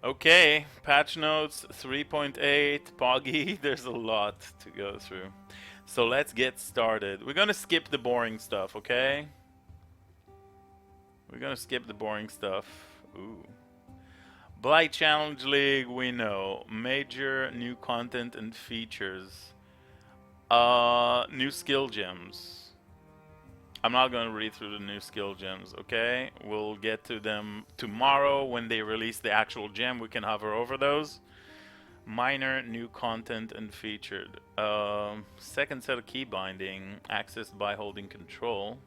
Okay, patch notes 3.8, Poggy. There's a lot to go through. So let's get started. We're gonna skip the boring stuff, okay? We're gonna skip the boring stuff. Ooh. Blight Challenge League, we know. Major new content and features. New skill gems. I'm not going to read through the new skill gems, okay? We'll get to them tomorrow when they release the actual gem. We can hover over those. Minor new content and featured. Second set of key binding, accessed by holding control.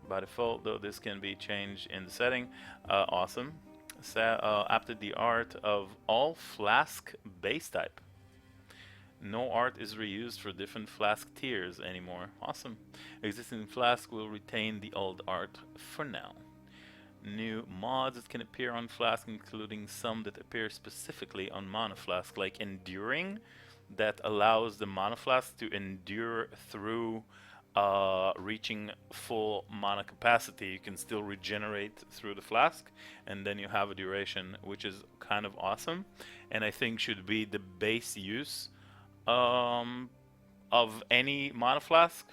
By default, though, this can be changed in the setting. Awesome. Apted the art of all flask base type. No art is reused for different flask tiers anymore. Awesome. Existing flask will retain the old art for now. New mods that can appear on flask, including some that appear specifically on mana flask, like enduring, that allows the mana flask to endure through reaching full mana capacity. You can still regenerate through the flask, and then you have a duration, which is kind of awesome, and I think should be the base use of any mana flask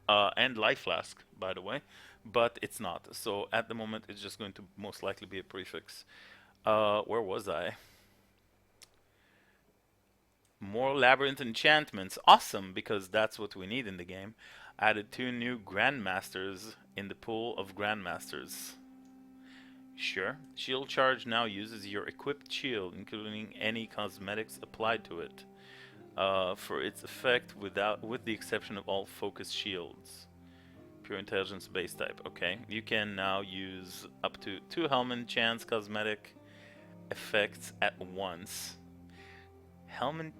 and life flask, by the way, but it's not. So at the moment, it's just going to most likely be a prefix. Where was I? More labyrinth enchantments. Awesome, because that's what we need in the game. Added 2 new grandmasters in the pool of grandmasters. Sure. Shield charge now uses your equipped shield, including any cosmetics applied to it, for its effect with the exception of all focus shields. Pure intelligence base type. Okay, you can now use up to 2 helmet chance cosmetic effects at once. Helm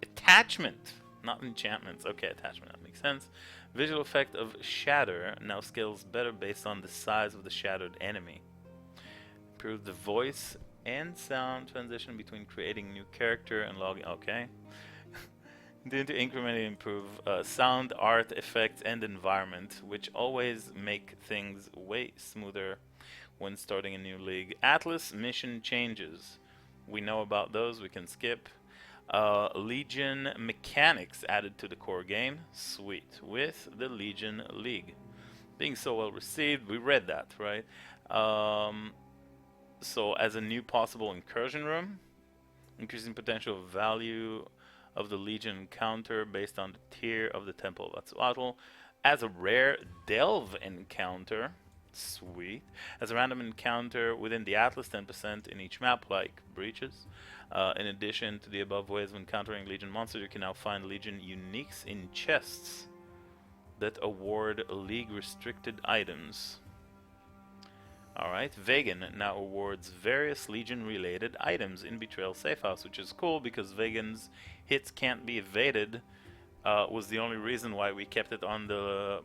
attachment, not enchantments. Okay, attachment, that makes sense. Visual effect of shatter now scales better based on the size of the shattered enemy. Improve the voice and sound transition between creating new character and logging. Okay. Continue to incrementally improve sound, art, effects, and environment, which always make things way smoother when starting a new league. Atlas mission changes. We know about those, we can skip. Legion mechanics added to the core game. Sweet. With the Legion League. Being so well received, we read that, right? So as a new possible incursion room, increasing potential value of the Legion encounter based on the tier of the Temple of Atsuatl. As a rare Delve encounter, sweet. As a random encounter within the Atlas, 10% in each map, like breaches. In addition to the above ways of encountering Legion monsters, you can now find Legion uniques in chests that award League restricted items. Alright, Vegan now awards various Legion-related items in Betrayal Safe House, which is cool because Vegan's hits can't be evaded. Was the only reason why we kept it on the,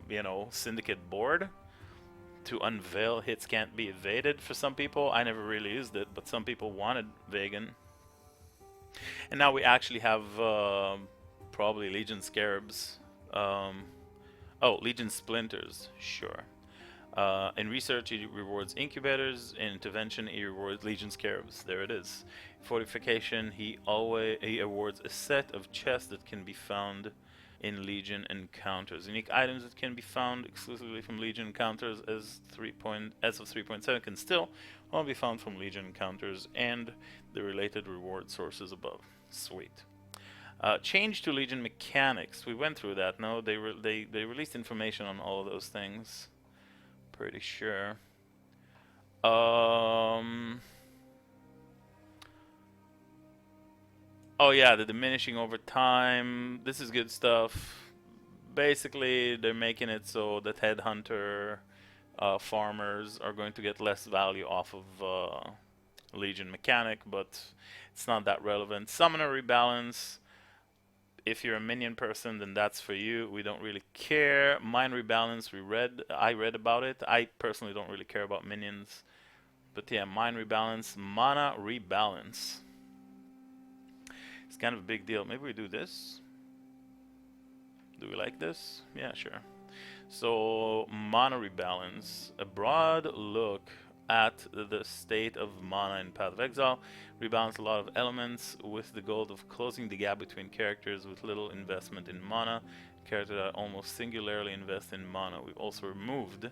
Syndicate board. To unveil hits can't be evaded for some people. I never really used it, but some people wanted Vegan. And now we actually have probably Legion Scarabs. Legion Splinters, sure. In research, he rewards incubators. In intervention, he rewards Legion Scarabs. There it is. Fortification, he awards a set of chests that can be found in Legion encounters. Unique items that can be found exclusively from Legion encounters as of 3.7 can still only be found from Legion encounters and the related reward sources above. Sweet. Change to Legion mechanics. We went through that. No, they released information on all of those things. Pretty sure. Oh yeah, the diminishing over time. This is good stuff. Basically, they're making it so that headhunter farmers are going to get less value off of Legion mechanic, but it's not that relevant. Summoner rebalance. If you're a minion person, then that's for you. We don't really care. Mine rebalance, I read about it. I personally don't really care about minions. But yeah, mine rebalance, mana rebalance. It's kind of a big deal. Maybe we do this. Do we like this? Yeah, sure. So, mana rebalance. A broad look at the state of mana in Path of Exile. Rebalance a lot of elements with the goal of closing the gap between characters with little investment in mana. Characters that almost singularly invest in mana. We've also removed,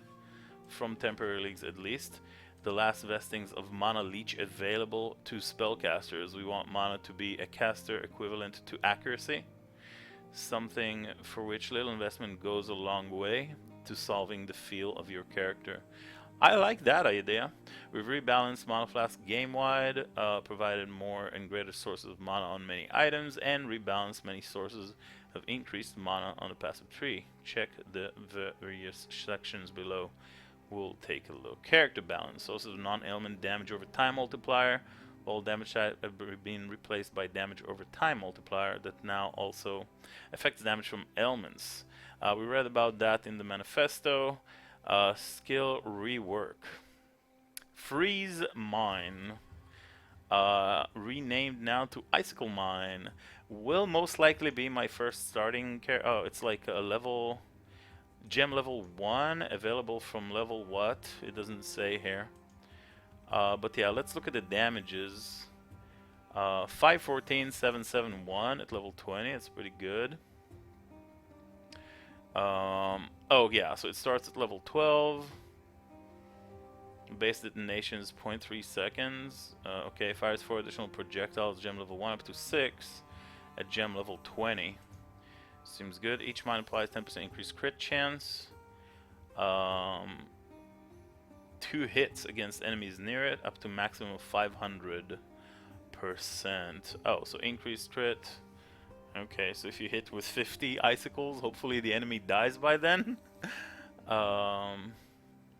from temporary leagues at least, the last vestings of mana leech available to spellcasters. We want mana to be a caster equivalent to accuracy, something for which little investment goes a long way to solving the feel of your character. I like that idea. We've rebalanced Mana Flask game-wide, provided more and greater sources of mana on many items, and rebalanced many sources of increased mana on the passive tree. Check the various sections below. We'll take a look. Character balance. Sources of non-element damage over time multiplier. All damage types have been replaced by damage over time multiplier that now also affects damage from elements. We read about that in the manifesto. Skill rework. Freeze Mine, renamed now to Icicle Mine, will most likely be my first starting character. Oh, it's like a level, gem level 1, available from level what? It doesn't say here. But yeah, let's look at the damages. 514, 771 at level 20, it's pretty good. Oh yeah, so it starts at level 12. Base detonation is 0.3 seconds. Okay, fires 4 additional projectiles, gem level 1 up to 6 at gem level 20. Seems good. Each mine applies 10% increased crit chance. 2 hits against enemies near it, up to maximum of 500%. Oh, so increased crit. Okay, so if you hit with 50 icicles, hopefully the enemy dies by then.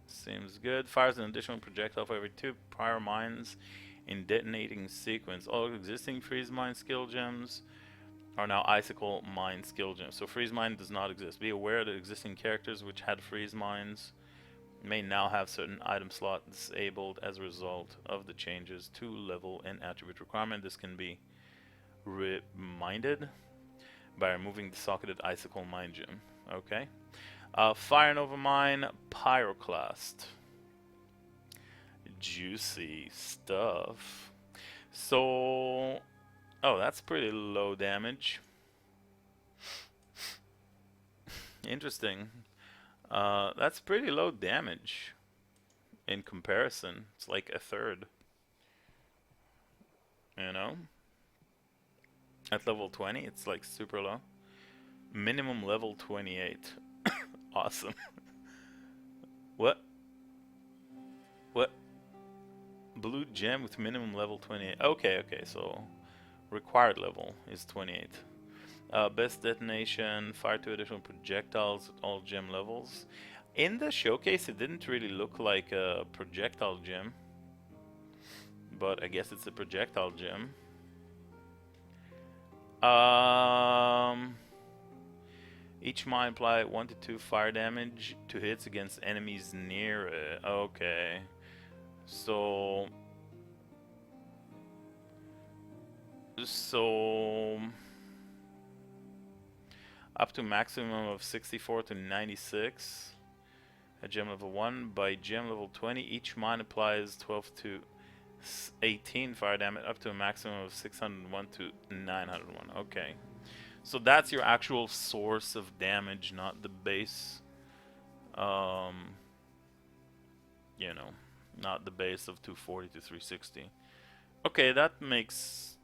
Seems good. Fires an additional projectile for every 2 prior mines in detonating sequence. All existing freeze mine skill gems are now icicle mine skill gems. So freeze mine does not exist. Be aware that existing characters which had freeze mines may now have certain item slots disabled as a result of the changes to level and attribute requirement. This can be reminded by removing the socketed icicle mine gem. Okay. Fire Nova Mine, Pyroclast. Juicy stuff. So, oh, that's pretty low damage. Interesting. That's pretty low damage in comparison. It's like a third. You know? At level 20, it's like super low. Minimum level 28. Awesome. What? What? Blue gem with minimum level 28. Okay, okay, so required level is 28. Best detonation, fire 2 additional projectiles at all gem levels. In the showcase, it didn't really look like a projectile gem, but I guess it's a projectile gem. Each mine apply 1 to 2 fire damage to hits against enemies near it. Okay. So up to maximum of 64 to 96 at gem level 1. By gem level 20, each mine applies 12 to 18 fire damage up to a maximum of 601 to 901. Okay. So that's your actual source of damage, not the base. You know, not the base of 240 to 360. Okay, that makes,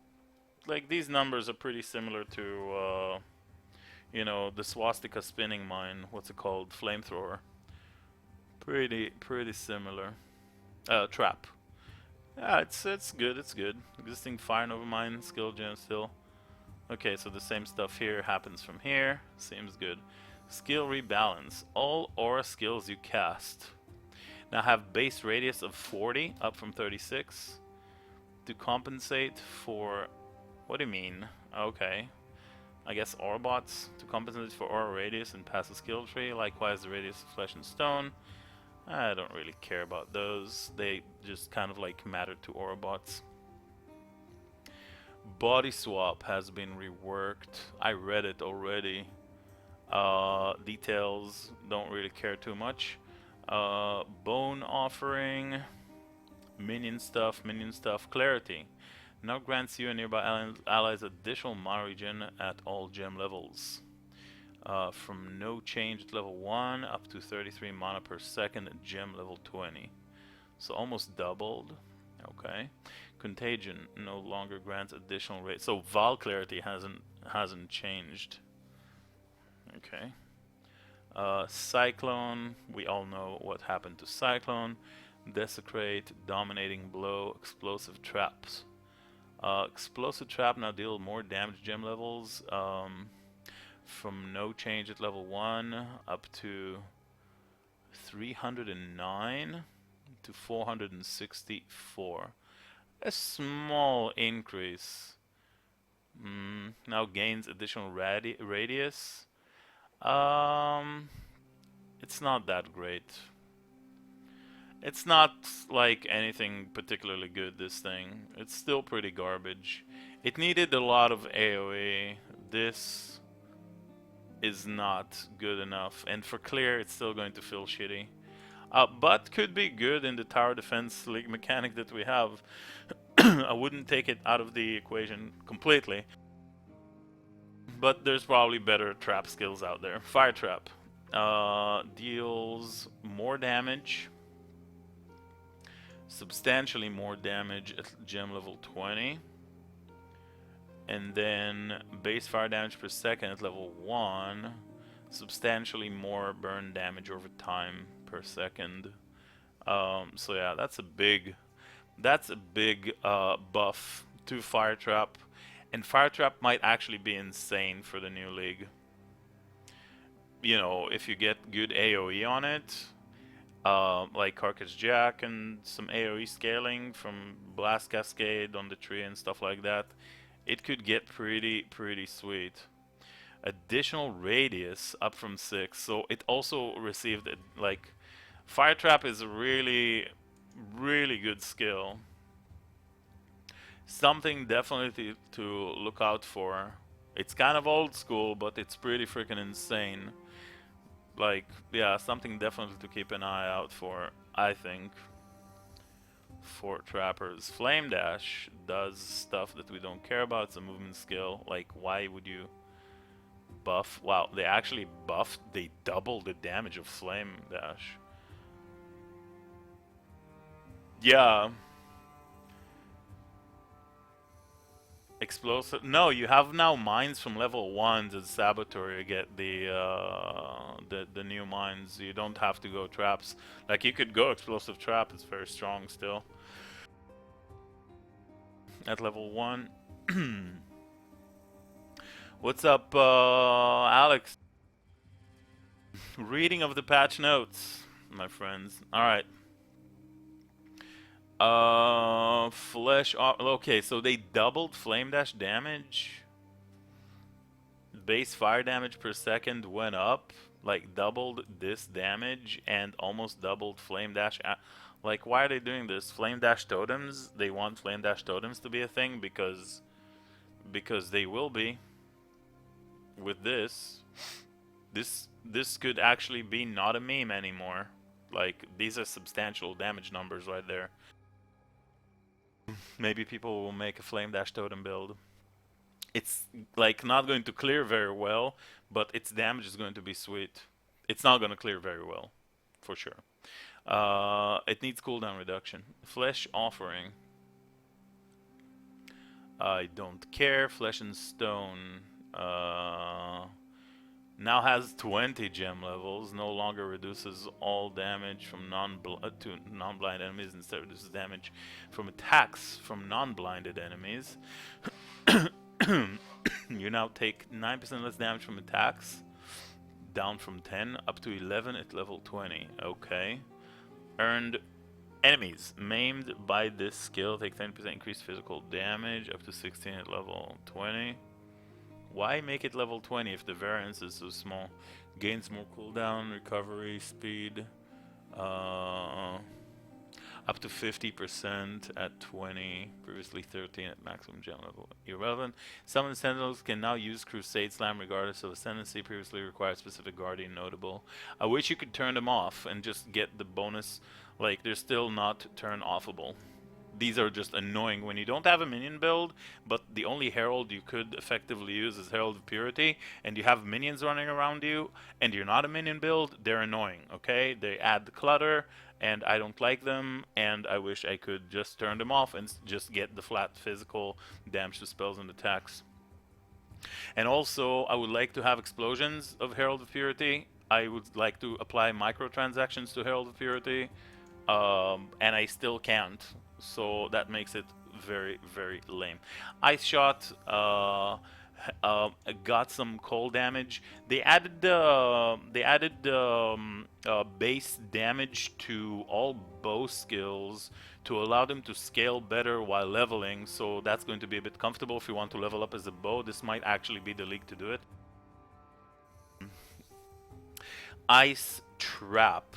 like, these numbers are pretty similar to, you know, the swastika spinning mine. What's it called? Flamethrower. Pretty similar. Trap. Yeah, it's good. It's good. Existing Fire Nova mine skill gem still. Okay, so the same stuff here happens from here. Seems good. Skill rebalance. All aura skills you cast now have base radius of 40, up from 36. To compensate for... What do you mean? Okay. I guess aura bots. To compensate for aura radius and pass a skill tree. Likewise, the radius of flesh and stone. I don't really care about those. They just kind of like matter to aura bots. Body swap has been reworked. I read it already. Details, don't really care too much. Bone offering. Minion stuff, clarity. Now grants you and nearby allies additional mana regen at all gem levels. From no change at level 1 up to 33 mana per second at gem level 20. So almost doubled. Okay. Contagion no longer grants additional rate. So Val clarity hasn't changed. Okay. Cyclone, we all know what happened to Cyclone. Desecrate, Dominating Blow, Explosive Traps. Explosive Trap now deal more damage gem levels. From no change at level 1 up to 309 to 464. A small increase. Now gains additional radius. It's not that great. It's not like anything particularly good, this thing. It's still pretty garbage. It needed a lot of AoE. This is not good enough. And for clear, it's still going to feel shitty. But could be good in the tower defense league mechanic that we have. I wouldn't take it out of the equation completely. But there's probably better trap skills out there. Fire Trap deals more damage, substantially more damage at gem level 20, and then base fire damage per second at level 1, substantially more burn damage over time per second. So yeah, that's a big buff to Fire Trap. And Fire Trap might actually be insane for the new league. You know, if you get good AoE on it, like Carcass Jack and some AoE scaling from Blast Cascade on the tree and stuff like that, it could get pretty sweet. Additional radius up from 6, so it also received like Fire Trap is a really good skill. Something definitely to look out for. It's kind of old school, but it's pretty freaking insane. Like, yeah, something definitely to keep an eye out for, I think, for trappers. Flame Dash does stuff that we don't care about. It's a movement skill. Like, why would you buff? Wow, they actually buffed. They doubled the damage of Flame Dash. Yeah. Explosive. No, you have now mines from level 1 to Saboteur. You get the new mines. You don't have to go traps. Like, you could go Explosive Trap. It's very strong still. At level 1. What's up, Alex? Reading of the patch notes, my friends. Alright. Flesh. Okay, so they doubled Flame Dash damage. Base fire damage per second went up. Like, doubled this damage and almost doubled Flame Dash. Like, why are they doing this? Flame Dash totems? They want Flame Dash totems to be a thing because they will be. With this. This could actually be not a meme anymore. Like, these are substantial damage numbers right there. Maybe people will make a Flame Dash totem build. It's like not going to clear very well, but its damage is going to be sweet. It's not going to clear very well, for sure. It needs cooldown reduction. Flesh Offering. I don't care. Flesh and Stone. Now has 20 gem levels. No longer reduces all damage from non-blind enemies. Instead reduces damage from attacks from non-blinded enemies. You now take 9% less damage from attacks. Down from 10 up to 11 at level 20. Okay. Earned enemies maimed by this skill take 10% increased physical damage up to 16 at level 20. Why make it level 20 if the variance is so small? Gains more cooldown, recovery, speed. Up to 50% at 20, previously 13 at maximum gem level. Irrelevant. Summon Sentinels can now use Crusade Slam regardless of ascendancy. Previously required specific Guardian notable. I wish you could turn them off and just get the bonus. Like, they're still not turn offable. These are just annoying when you don't have a minion build, but the only herald you could effectively use is Herald of Purity, and you have minions running around you, and you're not a minion build, they're annoying, okay? They add the clutter, and I don't like them, and I wish I could just turn them off and just get the flat physical damage to spells and attacks. And also, I would like to have explosions of Herald of Purity. I would like to apply microtransactions to Herald of Purity, and I still can't. So that makes it very, very lame. Ice Shot got some cold damage. They added base damage to all bow skills to allow them to scale better while leveling. So that's going to be a bit comfortable if you want to level up as a bow. This might actually be the league to do it. Ice Trap.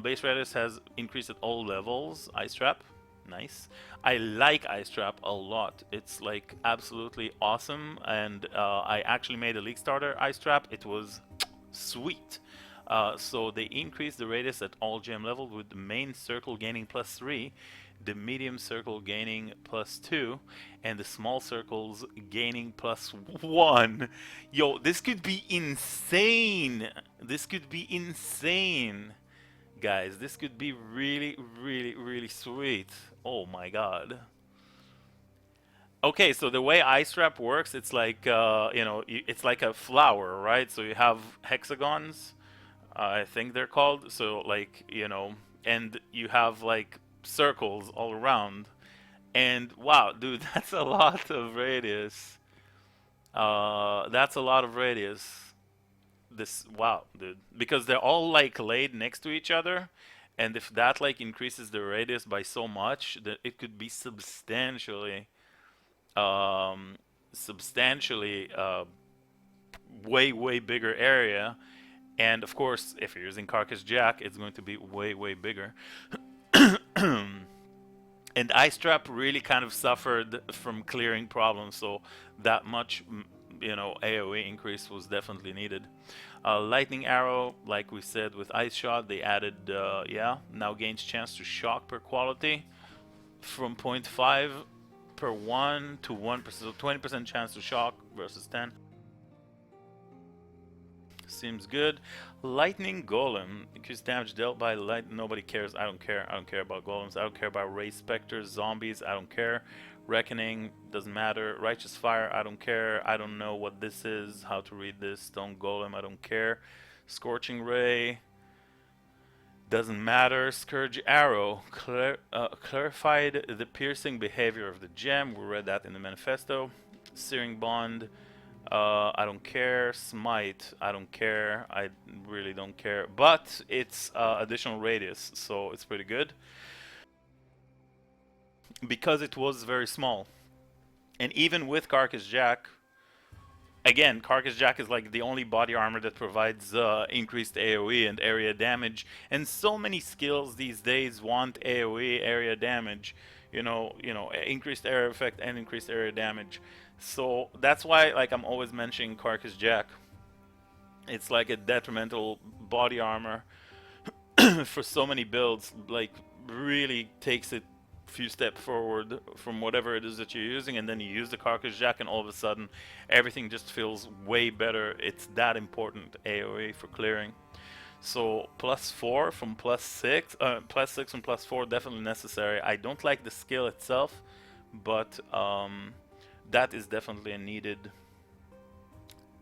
Base radius has increased at all levels. Ice Trap. Nice. I like Ice Trap a lot. It's like absolutely awesome, and I actually made a league starter Ice Trap. It was sweet. So they increased the radius at all gem level, with the main circle gaining +3, the medium circle gaining +2, and the small circles gaining +1. Yo, this could be insane. This could be insane. Guys, this could be really, really, really sweet. Oh my god. Okay, so the way Ice Trap works, it's like, you know, it's like a flower, right? So you have hexagons, I think they're called. So, like, you know, and you have, like, circles all around. And, wow, dude, that's a lot of radius. That's a lot of radius. This, wow, dude, because they're all like laid next to each other, and if that like increases the radius by so much, that it could be substantially substantially way bigger area. And of course, if you're using Carcass Jack, it's going to be way bigger. And Ice Trap really kind of suffered from clearing problems, so that much, you know, AoE increase was definitely needed. Lightning Arrow, like we said with Ice Shot, they added, yeah, now gains chance to shock per quality from 0.5 per 1 to 1%, so 20% chance to shock versus 10. Seems good. Lightning Golem, increased damage dealt by light. Nobody cares. I don't care. I don't care about golems. I don't care about Ray Specters, zombies. I don't care. Reckoning doesn't matter. Righteous Fire, I don't care. I don't know what this is, how to read this. Stone Golem, I don't care. Scorching Ray doesn't matter. Scourge Arrow clarified the piercing behavior of the gem. We read that in the manifesto. Searing Bond, I don't care. Smite, I don't care. I really don't care. But it's additional radius, so it's pretty good. Because it was very small. And even with Carcass Jack, again, Carcass Jack is like the only body armor that provides increased AoE and area damage. And so many skills these days want AoE, area damage. You know, increased area effect and increased area damage. So that's why, like, I'm always mentioning Carcass Jack. It's like a detrimental body armor for so many builds. Like, really takes it few steps forward from whatever it is that you're using, and then you use the Carcass Jack, and all of a sudden everything just feels way better. It's that important AoE for clearing. So +4 from +6, +6 from +4 definitely necessary. I don't like the skill itself, but that is definitely a needed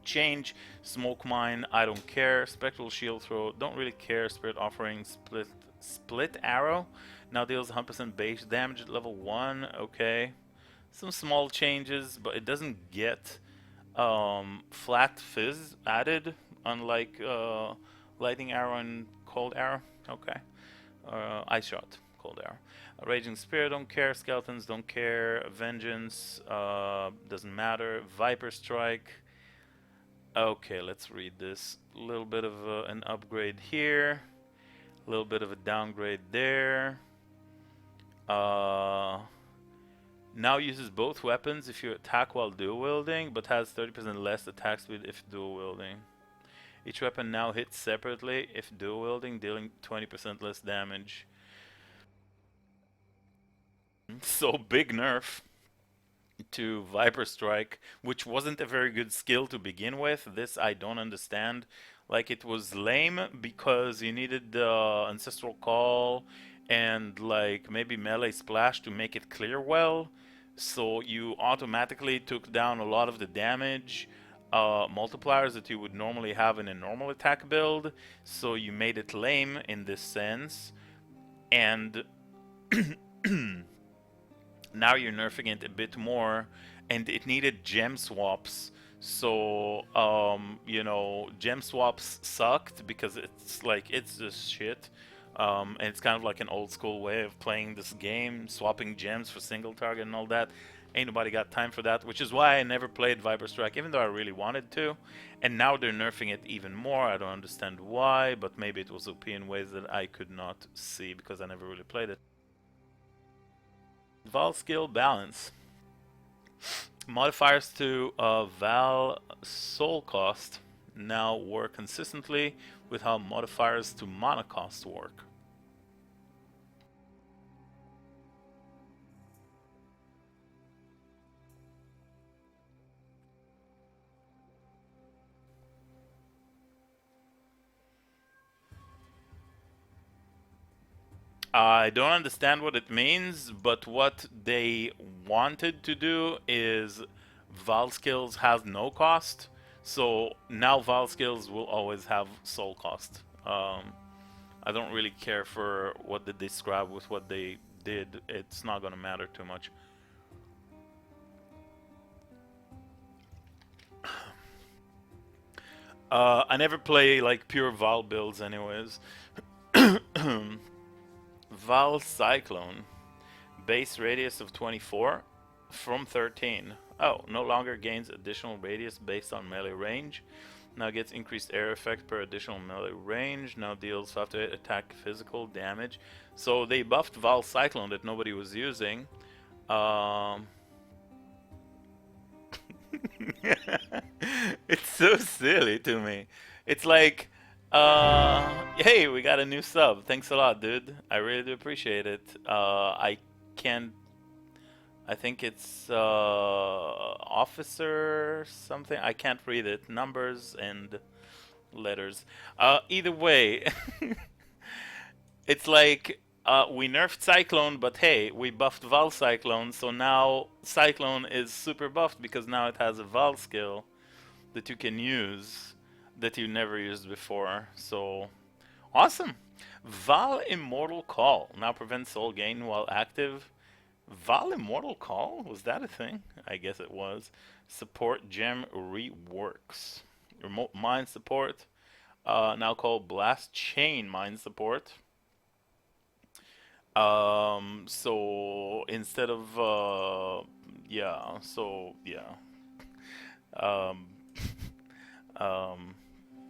change. Smoke Mine, I don't care. Spectral Shield Throw, don't really care. Spirit Offering, Split Arrow now deals 100% base damage at level 1. Okay, some small changes, but it doesn't get flat fizz added, unlike Lightning Arrow and Cold Arrow. Okay, Ice Shot, Cold Arrow. Raging Spirit, don't care. Skeletons, don't care. Vengeance, doesn't matter. Viper Strike. Okay, let's read this. A little bit of an upgrade here, a little bit of a downgrade there. Uh, Now uses both weapons if you attack while dual wielding, but has 30% less attack speed if dual wielding. Each weapon now hits separately if dual wielding, dealing 20% less damage. So big nerf to Viper Strike, which wasn't a very good skill to begin with. This I don't understand. Like, it was lame because you needed the Ancestral Call and like maybe melee splash to make it clear well. So you automatically took down a lot of the damage multipliers that you would normally have in a normal attack build. So you made it lame in this sense. And now you're nerfing it a bit more, and it needed gem swaps. So, you know, gem swaps sucked because it's like, it's just shit. And it's kind of like an old school way of playing this game, swapping gems for single target and all that. Ain't nobody got time for that, which is why I never played Viper Strike, even though I really wanted to. And now they're nerfing it even more. I don't understand why, but maybe it was OP in ways that I could not see because I never really played it. Val skill balance. Modifiers to Val soul cost now work consistently with how modifiers to mana cost work. I don't understand what it means, but what they wanted to do is Val skills has no cost, so now Val skills will always have soul cost. I don't really care for what they describe with what they did. It's not gonna matter too much. I never play like pure Val builds anyways. Val Cyclone. Base radius of 24 from 13. Oh, no longer gains additional radius based on melee range. Now gets increased air effect per additional melee range. Now deals 5 to 8 attack physical damage. So they buffed Val Cyclone that nobody was using. It's so silly to me. It's like, hey, we got a new sub. Thanks a lot, dude. I really do appreciate it. I can't. I think it's officer something. I can't read it. Numbers and letters. Either way, it's like we nerfed Cyclone, but hey, we buffed Val Cyclone, so now Cyclone is super buffed because now it has a Val skill that you can use that you never used before. So awesome. Val Immortal Call now prevents soul gain while active. Val Immortal Call? Was that a thing? I guess it was. Support gem reworks. Remote mine support. Now called Blast Chain mine support. So instead of yeah, so yeah. Um,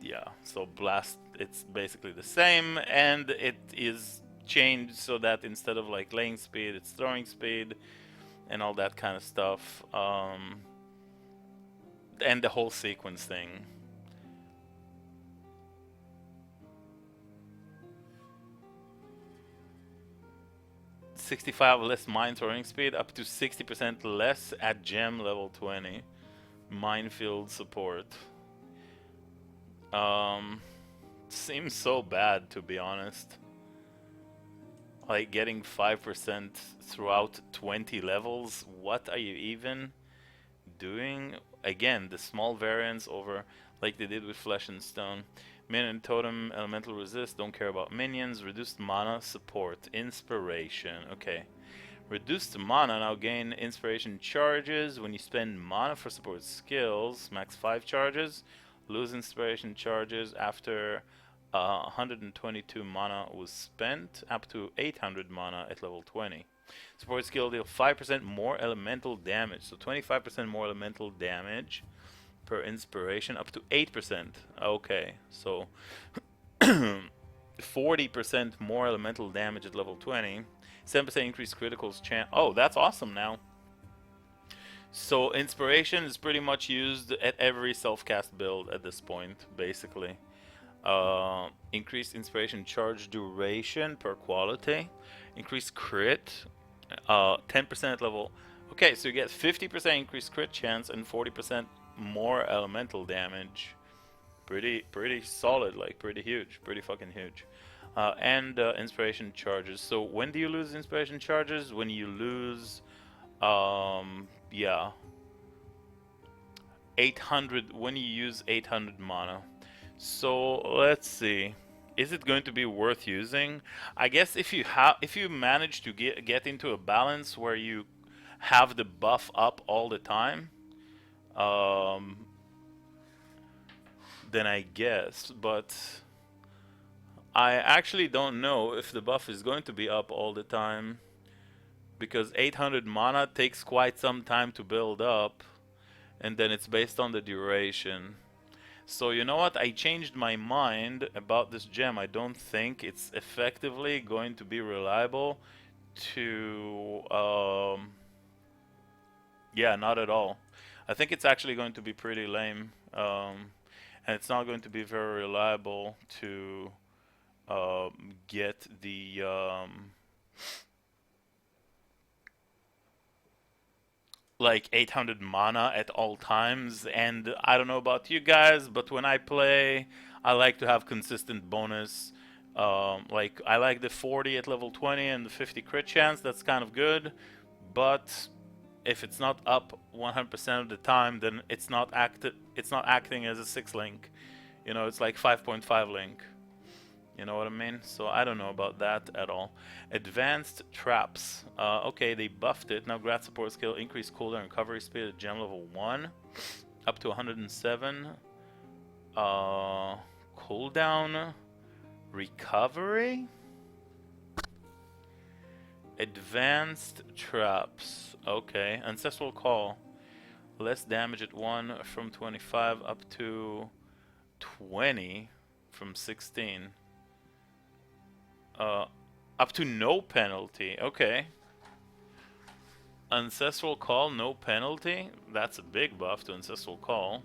yeah, so blast, it's basically the same, and it is changed so that instead of like laying speed, it's throwing speed and all that kind of stuff. And the whole sequence thing. $65 less mine throwing speed, up to 60% less at gem level 20. Minefield support. Seems so bad, to be honest. Like getting 5% throughout 20 levels. What are you even doing? Again, the small variance over like they did with Flesh and Stone. Minion Totem, Elemental Resist, don't care about minions. Reduced mana support, Inspiration. Okay. Reduced mana, now gain Inspiration charges. When you spend mana for support skills, max 5 charges. Lose Inspiration charges after 122 mana was spent, up to 800 mana at level 20. Support skill deal 5% more elemental damage, so 25% more elemental damage per inspiration, up to 8%. Okay, so 40% more elemental damage at level 20, 7% increased criticals chance. Oh, that's awesome now. So inspiration is pretty much used at every self-cast build at this point, basically. Increased inspiration charge duration per quality. Increased crit. 10% level. Okay, so you get 50% increased crit chance and 40% more elemental damage. Pretty solid, like pretty huge, pretty fucking huge. And inspiration charges. So when do you lose inspiration charges? When you lose, yeah, 800. When you use 800 mana. So let's see. Is it going to be worth using? I guess if you manage to get into a balance where you have the buff up all the time, then I guess. But I actually don't know if the buff is going to be up all the time, because 800 mana takes quite some time to build up, and then it's based on the duration. So you know what? I changed my mind about this gem. I don't think it's effectively going to be reliable to... yeah, not at all. I think it's actually going to be pretty lame. And it's not going to be very reliable to get the... like 800 mana at all times. And I don't know about you guys, but when I play, I like to have consistent bonus. Like I like the 40 at level 20 and the 50 crit chance. That's kind of good, but if it's not up 100% of the time, then it's not acting as a 6 link. You know, it's like 5.5 link. You know what I mean? So I don't know about that at all. Advanced traps. Okay, they buffed it. Now grad support skill, increased cooldown and recovery speed at gem level 1. Up to 107. Cooldown. Recovery? Advanced traps. Okay. Ancestral call. Less damage at 1 from 25 up to 20 from 16. Up to no penalty. Okay. Ancestral Call, no penalty. That's a big buff to Ancestral Call.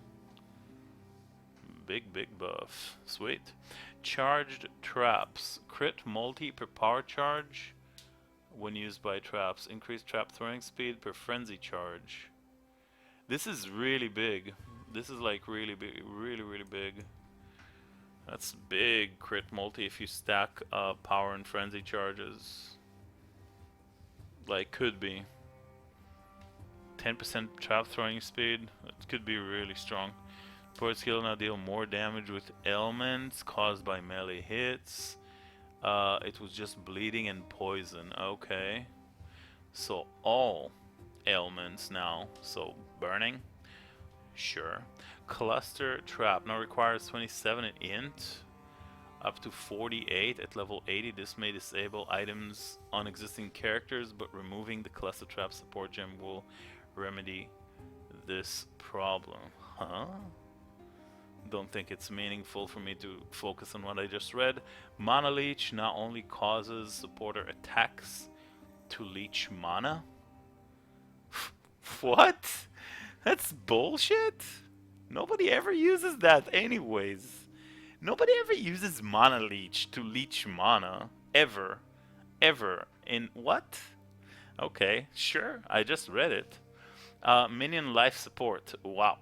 Big buff. Sweet. Charged Traps. Crit multi per power charge when used by traps. Increased trap throwing speed per frenzy charge. This is really big. This is like really big. Really big. That's big crit multi if you stack power and frenzy charges. Like, could be. 10% trap throwing speed. It could be really strong. Support skill now deal more damage with ailments caused by melee hits. It was just bleeding and poison. Okay. So all ailments now. So burning. Sure. Cluster Trap now requires 27 in int, up to 48 at level 80. This may disable items on existing characters, but removing the Cluster Trap support gem will remedy this problem. Huh? Don't think it's meaningful for me to focus on what I just read. Mana Leech now only causes supporter attacks to leech mana. What? That's bullshit? Nobody ever uses that anyways. Nobody ever uses Mana Leech to leech mana. Ever. Ever. In what? Okay, sure. I just read it. Minion life support. Wow.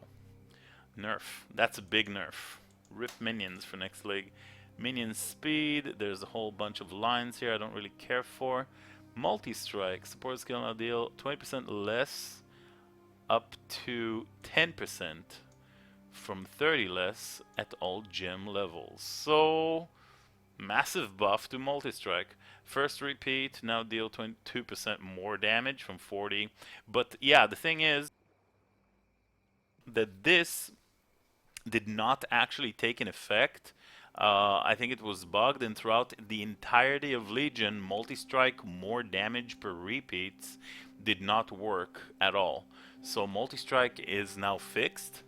Nerf. That's a big nerf. Rip minions for next league. Minion speed. There's a whole bunch of lines here I don't really care for. Multi-strike. Support skill now deal 20% less up to 10% from 30 less at all gem levels. So massive buff to multi-strike. First repeat now deal 22% more damage from 40. But yeah, the thing is that this did not actually take an effect. I think it was bugged, and throughout the entirety of Legion, multi-strike more damage per repeats did not work at all. So multi-strike is now fixed.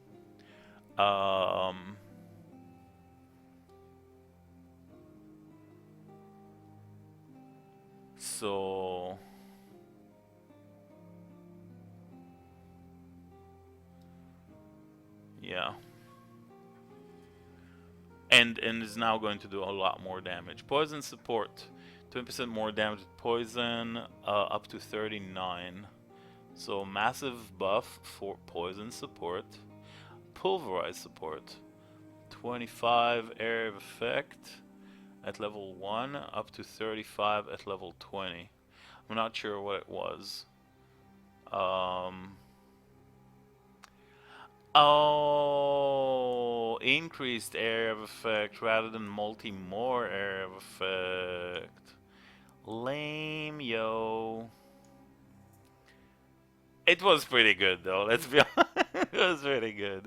So yeah, and is now going to do a lot more damage. Poison support, 20% more damage with poison, up to 39. So massive buff for poison support. Pulverize support, 25 area of effect at level 1, up to 35 at level 20. I'm not sure what it was. Oh, increased area of effect rather than more area of effect. Lame, yo. It was pretty good though, let's be honest. It was pretty good.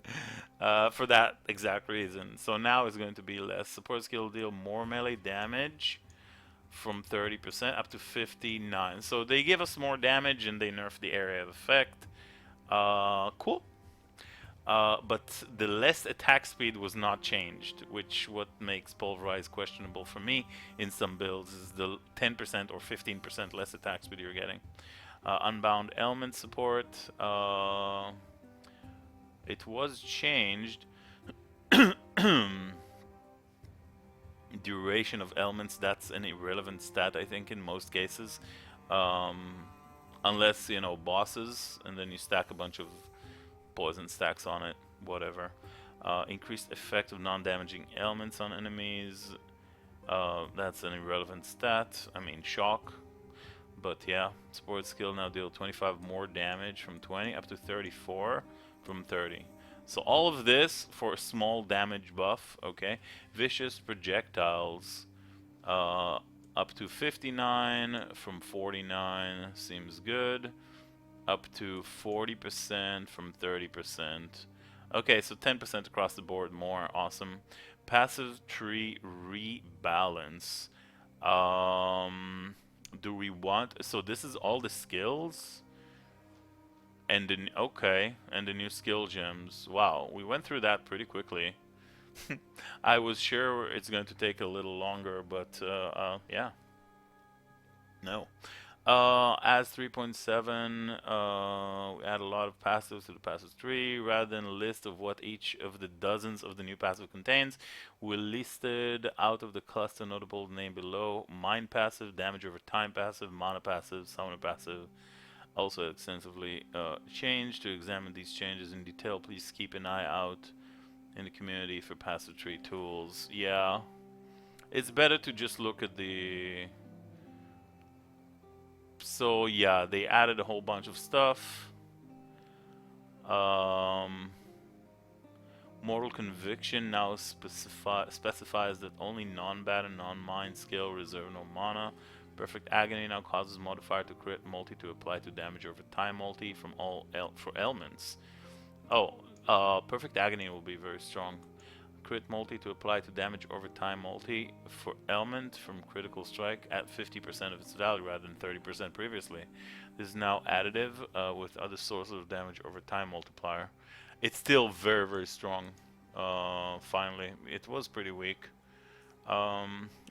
For that exact reason. So now it's going to be less. Support skill deal more melee damage from 30% up to 59. So they give us more damage and they nerf the area of effect. Cool. But the less attack speed was not changed, which what makes Pulverize questionable for me in some builds is the 10% or 15% less attack speed you're getting. Unbound element support, it was changed. Duration of elements, that's an irrelevant stat I think in most cases, unless you know bosses and then you stack a bunch of poison stacks on it, whatever. Increased effect of non-damaging elements on enemies, that's an irrelevant stat, I mean shock. But yeah, support skill now deal 25 more damage from 20 up to 34 from 30. So all of this for a small damage buff, okay? Vicious projectiles, up to 59 from 49 seems good. Up to 40% from 30%. Okay, so 10% across the board more, awesome. Passive tree rebalance. Do we want, so this is all the skills and the, okay, and the new skill gems. Wow, we went through that pretty quickly. I was sure it's going to take a little longer, but yeah, no. Adds 3.7, we add a lot of passives to the passive tree. Rather than a list of what each of the dozens of the new passive contains, we listed out of the cluster notable name below. Mind passive, damage over time passive, mana passive, summoner passive. Also extensively changed. To examine these changes in detail, please keep an eye out in the community for passive tree tools. Yeah, it's better to just look at the... So yeah, they added a whole bunch of stuff. Mortal Conviction now specifies that only non-bad and non-mind skill reserve no mana. Perfect Agony now causes modifier to crit multi to apply to damage over time multi from all for elements. Oh, Perfect Agony will be very strong. Crit multi to apply to damage over time multi for element from critical strike at 50% of its value rather than 30% previously. This is now additive with other sources of damage over time multiplier. It's still very, very strong. Finally, it was pretty weak.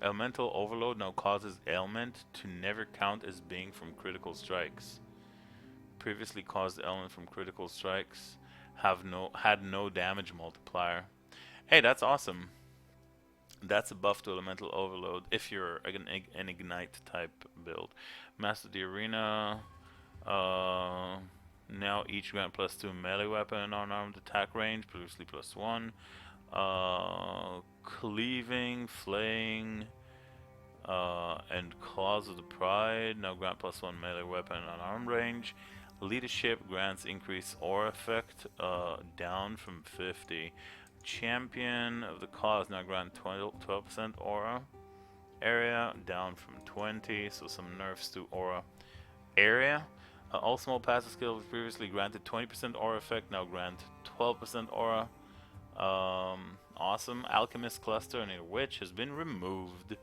Elemental Overload now causes ailment to never count as being from critical strikes. Previously caused element from critical strikes had no damage multiplier. Hey, that's awesome. That's a buff to Elemental Overload if you're an Ignite type build. Master the Arena. Now each grant +2 melee weapon and unarmed attack range, previously +1. Cleaving, Flaying, and Claws of the Pride now grant +1 melee weapon and unarmed range. Leadership grants increased aura effect down from 50. Champion of the Cause now grant 12% aura area down from 20, so some nerfs to aura area. All small passive skills previously granted 20% aura effect now grant 12% aura. Awesome. Alchemist Cluster and a Witch has been removed,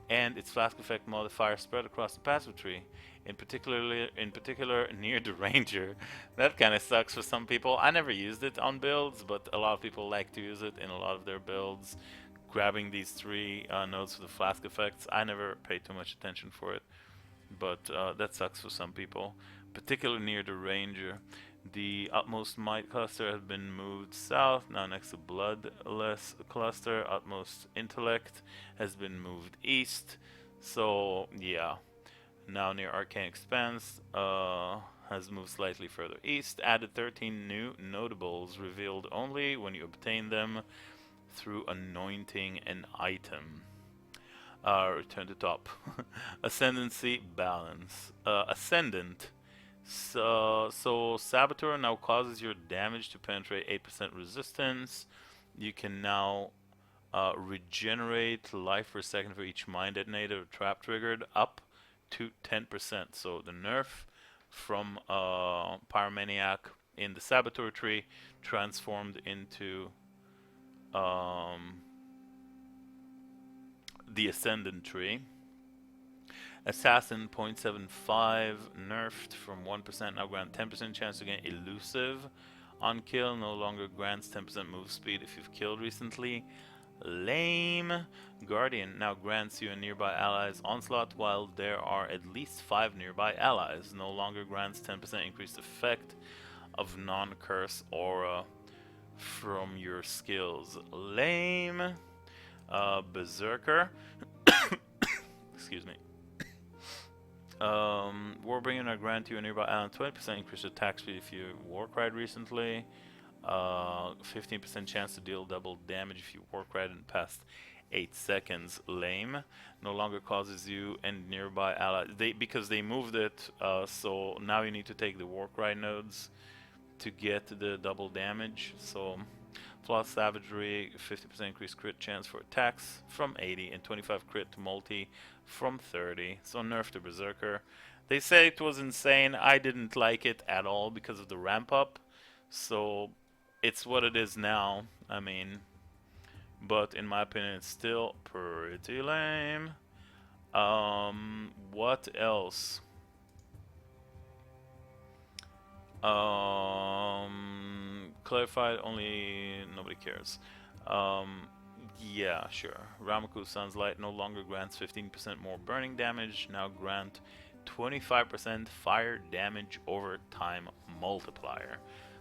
and its flask effect modifier spread across the passive tree. In particular near the Ranger. That kind of sucks for some people. I never used it on builds, but a lot of people like to use it in a lot of their builds. Grabbing these 3 nodes for the flask effects. I never paid too much attention for it. but that sucks for some people, particularly near the Ranger. The Utmost Might cluster has been moved south, now next to Bloodless cluster. Utmost Intellect has been moved east. So yeah, now near Arcane Expanse has moved slightly further east. Added 13 new notables, revealed only when you obtain them through anointing an item. Return to top. Ascendancy balance. Ascendant. So Saboteur now causes your damage to penetrate 8% resistance. You can now regenerate life per second for each mine detonated or trap triggered up to 10%. So the nerf from Pyromaniac in the Saboteur tree transformed into the Ascendant tree. Assassin 0.75 nerfed from 1%, now grant 10% chance to gain elusive on kill, no longer grants 10% move speed if you've killed recently. Lame. Guardian now grants you a nearby ally's onslaught while there are at least 5 nearby allies, no longer grants 10% increased effect of non-curse aura from your skills. Lame. Berserker. Excuse me. Warbringer now grant you a nearby island 20% increased attack speed if you Warcry recently. 15% chance to deal double damage if you Warcry in the past 8 seconds. Lame. No longer causes you and nearby allies. Because they moved it, so now you need to take the Warcry nodes to get the double damage. So plus Savagery, 50% increased crit chance for attacks from 80 and 25 crit to multi from 30. So nerf the Berserker. They say it was insane. I didn't like it at all because of the ramp up. So it's what it is now. I mean, but in my opinion, it's still pretty lame. What else? Clarified, only nobody cares. Yeah, sure. Ramaku Sunlight no longer grants 15% more burning damage, now grant 25% fire damage over time multiplier.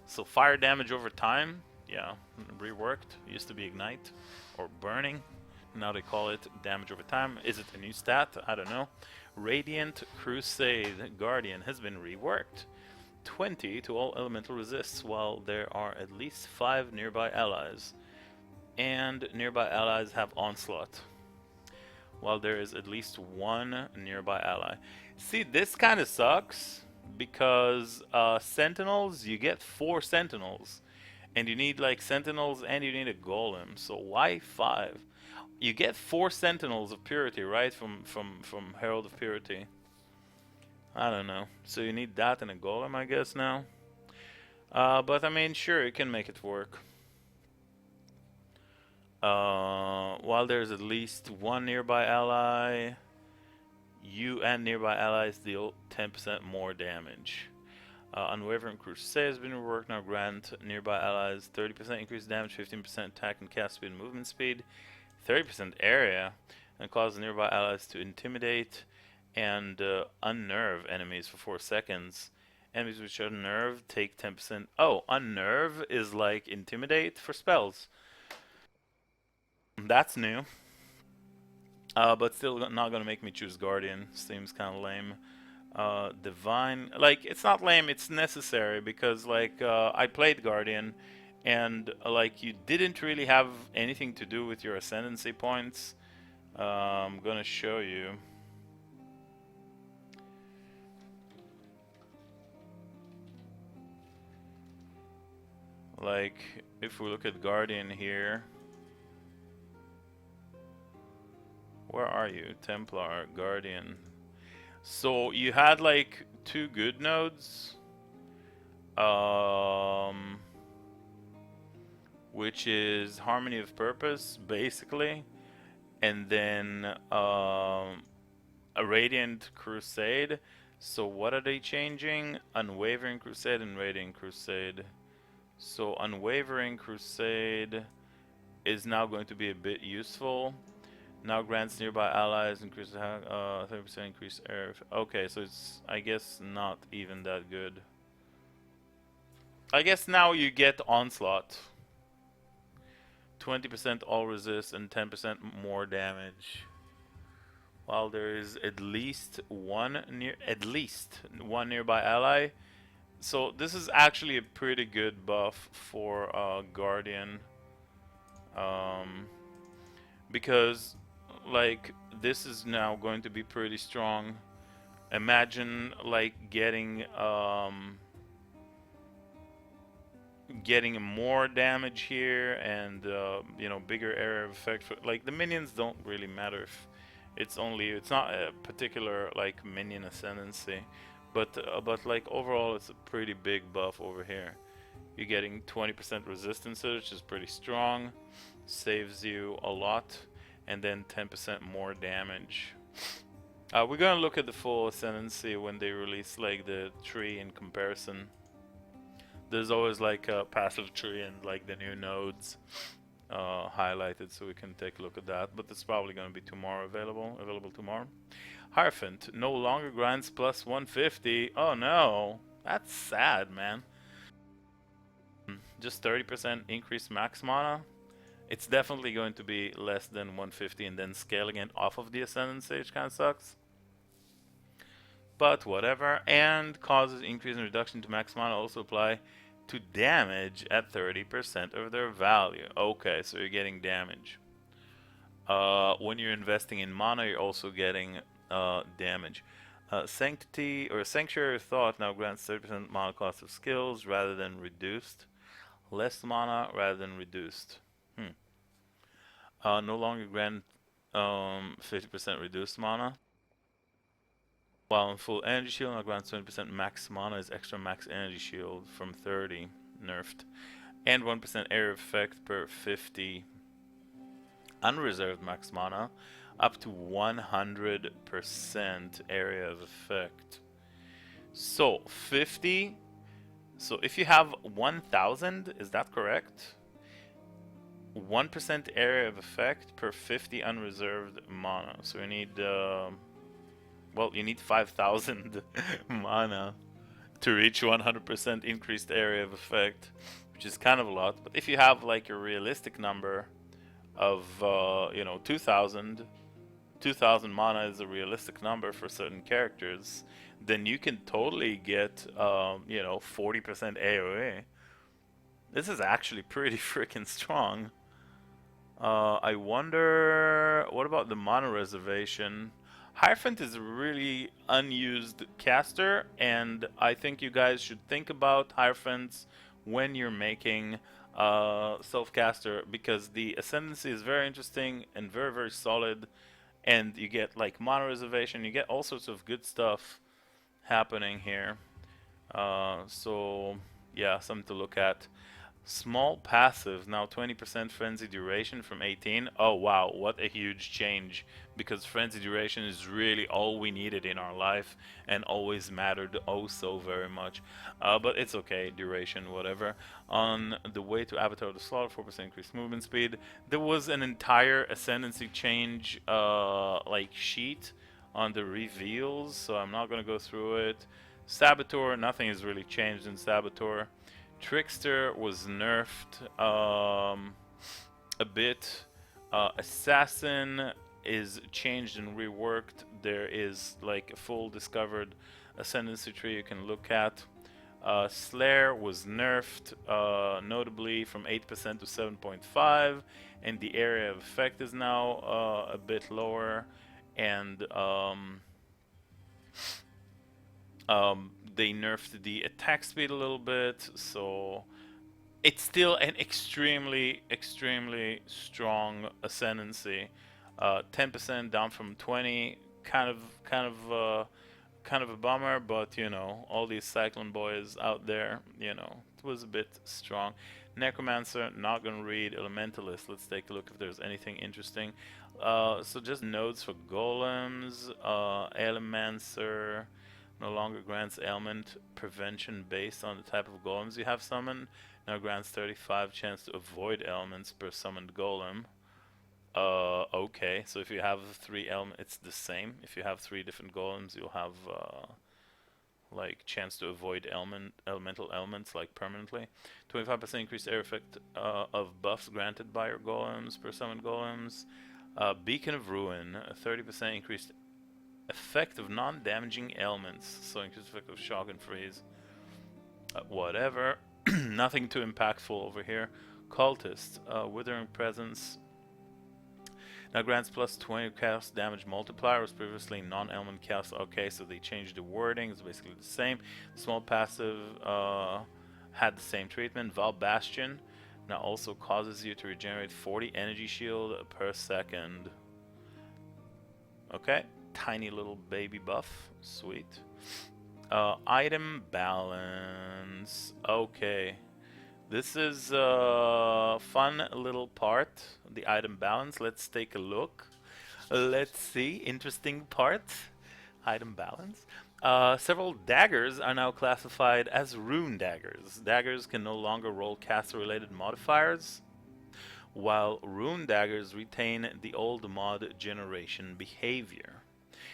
So fire damage over time, yeah, reworked. It used to be ignite or burning. Now they call it damage over time. Is it a new stat? I don't know. Radiant Crusade Guardian has been reworked. 20 to all elemental resists while there are at least 5 nearby allies. And nearby allies have onslaught while there is at least 1 nearby ally. See, this kind of sucks because sentinels, you get 4 sentinels and you need like sentinels and you need a golem. So why 5? You get 4 sentinels of purity, right, from Herald of Purity. I don't know. So you need that and a golem, I guess, now. But I mean, sure, you can make it work. While there's at least 1 nearby ally, you and nearby allies deal 10% more damage. Unwavering Crusade has been reworked, now grant nearby allies 30% increased damage, 15% attack and cast speed and movement speed, 30% area, and cause nearby allies to intimidate and unnerve enemies for 4 seconds. Enemies which are unnerved take 10%. Oh, unnerve is like intimidate for spells. That's new. But still not gonna make me choose Guardian. Seems kind of lame. Divine, like, it's not lame, it's necessary because like I played Guardian and like you didn't really have anything to do with your ascendancy points. I'm gonna show you. Like, if we look at Guardian here, where are you? Templar, Guardian. So you had like 2 good nodes, which is Harmony of Purpose, basically, and then a Radiant Crusade. So what are they changing? Unwavering Crusade and Radiant Crusade. So Unwavering Crusade is now going to be a bit useful Now grants nearby allies increase 30% increase air. Okay, so it's, I guess, not even that good. I guess now you get onslaught. 20% all resist and 10% more damage. While there is at least one nearby ally. So this is actually a pretty good buff for Guardian. Because like this is now going to be pretty strong. Imagine like getting more damage here and you know, bigger area of effect. Like the minions don't really matter if it's not a particular like minion ascendancy, but like overall it's a pretty big buff over here. You're getting 20% resistance, which is pretty strong, saves you a lot, and then 10% more damage. We're gonna look at the full ascendancy when they release like the tree in comparison. There's always like a passive tree and like the new nodes highlighted, so we can take a look at that. But it's probably gonna be tomorrow available tomorrow. Hierophant no longer grants plus 150. Oh no, that's sad, man. Just 30% increased max mana. It's definitely going to be less than 150 and then scaling it off of the ascendancy, which kind of sucks. But whatever. And causes increase and reduction to max mana also apply to damage at 30% of their value. Okay, so you're getting damage. When you're investing in mana, you're also getting damage. Sanctity or Sanctuary of Thought now grants 30% mana cost of skills rather than reduced. Less mana rather than reduced. No longer grant 50% reduced mana. While in full energy shield now grants 20% max mana is extra max energy shield from 30 nerfed. And 1% area effect per 50 unreserved max mana up to 100% area of effect. So 50. So if you have 1000, is that correct? 1% area of effect per 50 unreserved mana. So you need well, you need 5000 mana to reach 100% increased area of effect, which is kind of a lot. But if you have like a realistic number of you know, 2000 mana is a realistic number for certain characters, then you can totally get you know, 40% AoE. This is actually pretty freaking strong. I wonder, what about the mana reservation? Hierophant is a really unused caster, and I think you guys should think about Hierophants when you're making self-caster, because the ascendancy is very interesting and very, very solid, and you get like mana reservation, you get all sorts of good stuff happening here. So yeah, something to look at. Small passive, now 20% frenzy duration from 18. Oh wow, what a huge change, because frenzy duration is really all we needed in our life and always mattered oh so very much. But it's okay, duration, whatever. On the way to Avatar of the Slaughter, 4% increased movement speed. There was an entire ascendancy change like sheet on the reveals, so I'm not gonna go through it. Saboteur, nothing has really changed in Saboteur. Trickster was nerfed a bit. Assassin is changed and reworked. There is like a full discovered ascendancy tree you can look at. Slayer was nerfed notably from 8% to 7.5, and the area of effect is now a bit lower, and they nerfed the attack speed a little bit, so it's still an extremely strong ascendancy. 10% down from 20, kind of a bummer, but you know, all these Cyclone boys out there, you know, it was a bit strong. Necromancer, not gonna read. Elementalist, let's take a look if there's anything interesting. So just nodes for golems. Elemancer no longer grants ailment prevention based on the type of golems you have summoned. Now grants 35 chance to avoid ailments per summoned golem. Okay. So if you have 3 elements, it's the same. If you have 3 different golems, you'll have like chance to avoid elemental elements like permanently. 25% increased air effect of buffs granted by your golems per summoned golems. Beacon of Ruin, a 30% increased effect of non-damaging elements. So increased effect of shock and freeze. Whatever. Nothing too impactful over here. Cultist, Withering Presence. Now grants plus 20 cast damage multiplier. Was previously non-element cast. Okay, so they changed the wording. It's basically the same. Small passive had the same treatment. Val Bastion now also causes you to regenerate 40 energy shield per second. Okay, tiny little baby buff. Sweet. Item balance. Okay. This is a fun little part, the item balance. Let's take a look. Let's see, interesting part, item balance. Several daggers are now classified as rune daggers. Daggers can no longer roll caster-related modifiers, while rune daggers retain the old mod generation behavior.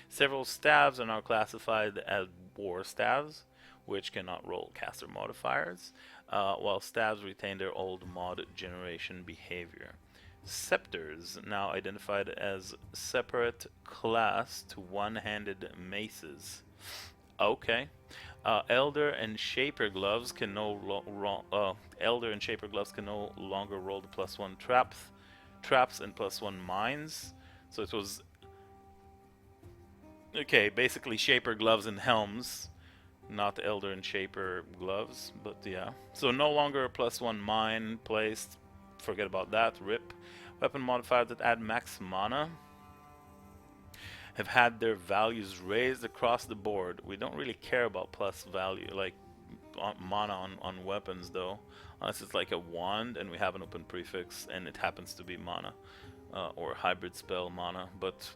Several staves are now classified as war staves, which cannot roll caster modifiers, while staves retain their old mod generation behavior. Scepters, now identified as separate class to one-handed maces. Okay. Elder and Shaper gloves can no longer roll the +1 traps and +1 mines. So it was okay, basically Shaper gloves and helms. Not Elder and Shaper gloves, but yeah. So no longer a +1 mine placed. Forget about that. RIP. Weapon modifiers that add max mana have had their values raised across the board. We don't really care about plus value, like mana on weapons though. Unless it's like a wand and we have an open prefix and it happens to be mana. Or hybrid spell mana. But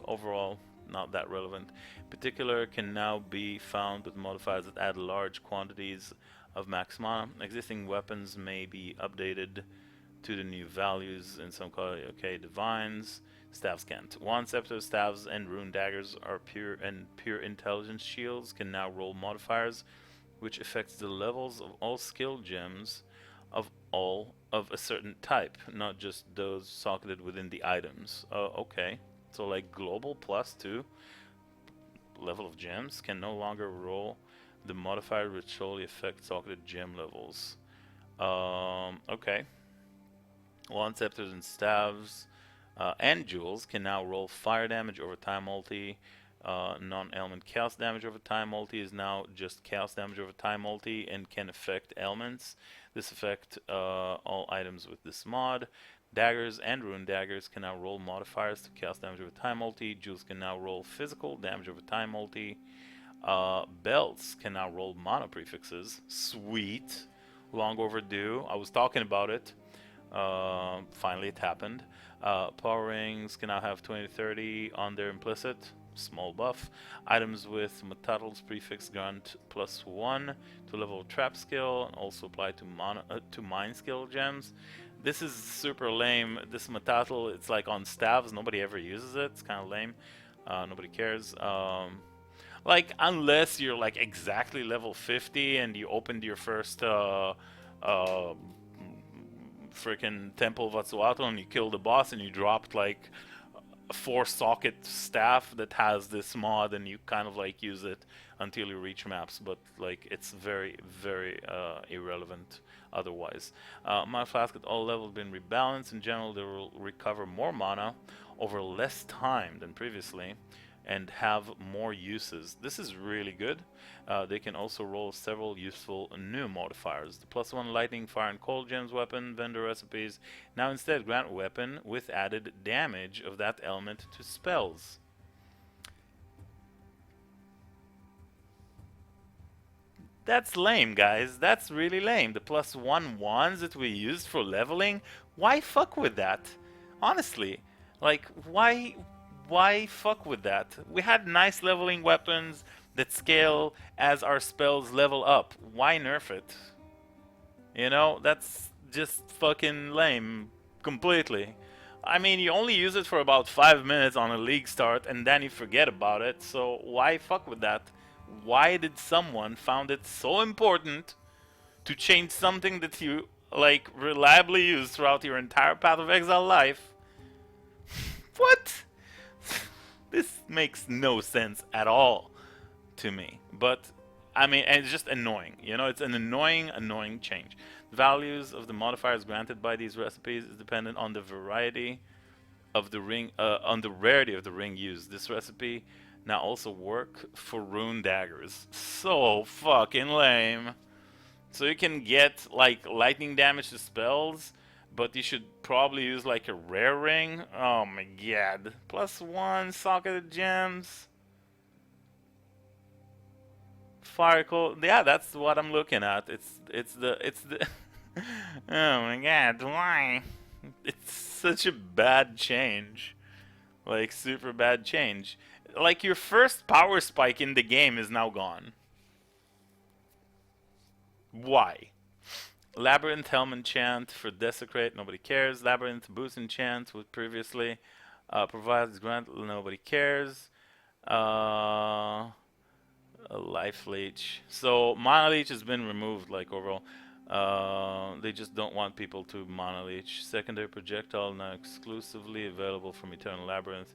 overall, not that relevant. In particular, can now be found with modifiers that add large quantities of max mana. Existing weapons may be updated to the new values in some quality. Okay, divines, staves can't. Wand scepters, staves, and rune daggers are pure intelligence shields can now roll modifiers, which affects the levels of all skill gems of a certain type, not just those socketed within the items. Okay. So like global +2 level of gems can no longer roll the modifier which solely affects socketed gem levels. Okay. Wand scepters and staves and jewels can now roll fire damage over time multi. Non-element chaos damage over time multi is now just chaos damage over time multi and can affect elements. This affects all items with this mod. Daggers and rune daggers can now roll modifiers to chaos damage over time multi. Jewels can now roll physical damage over time multi. Belts can now roll mana prefixes. Sweet. Long overdue. I was talking about it. Finally it happened. Power rings can now have 20-30 on their implicit. Small buff. Items with Metatal's prefix grant +1 to level of trap skill and also apply to mine skill gems. This is super lame. This Metatal, it's like on staves. Nobody ever uses it. It's kind of lame. Nobody cares. Like, unless you're like exactly level 50 and you opened your first freaking Temple of Vatsuato and you killed the boss and you dropped like a 4-socket staff that has this mod and you kind of like use it until you reach maps, but like it's very, very irrelevant otherwise. Mana flask at all levels been rebalanced. In general, they will recover more mana over less time than previously and have more uses. This is really good. They can also roll several useful new modifiers. The +1 lightning, fire, and cold gems weapon vendor recipes now instead grant weapon with added damage of that element to spells. That's lame, guys. That's really lame. The +1 wands that we used for leveling, why fuck with that? Honestly, like, why fuck with that? We had nice leveling weapons that scale as our spells level up. Why nerf it? You know, that's just fucking lame completely. I mean, you only use it for about 5 minutes on a league start, and then you forget about it. So why fuck with that? Why did someone found it so important to change something that you like reliably use throughout your entire Path of Exile life? What? This makes no sense at all to me. But I mean, and it's just annoying. You know, it's an annoying change. The values of the modifiers granted by these recipes is dependent on the variety of the ring, on the rarity of the ring used. This recipe now also work for rune daggers. So fucking lame. So you can get like lightning damage to spells, but you should probably use like a rare ring. Oh my god. +1 socketed gems. Fire cold. Yeah, that's what I'm looking at. It's the oh my god, why? It's such a bad change. Like super bad change. Like your first power spike in the game is now gone. Why? Labyrinth Helm enchant for Desecrate, nobody cares. Labyrinth Boost enchant with previously provides grant, nobody cares. A Life Leech. So Mana Leech has been removed like overall. They just don't want people to Mana Leech. Secondary projectile now exclusively available from Eternal Labyrinth.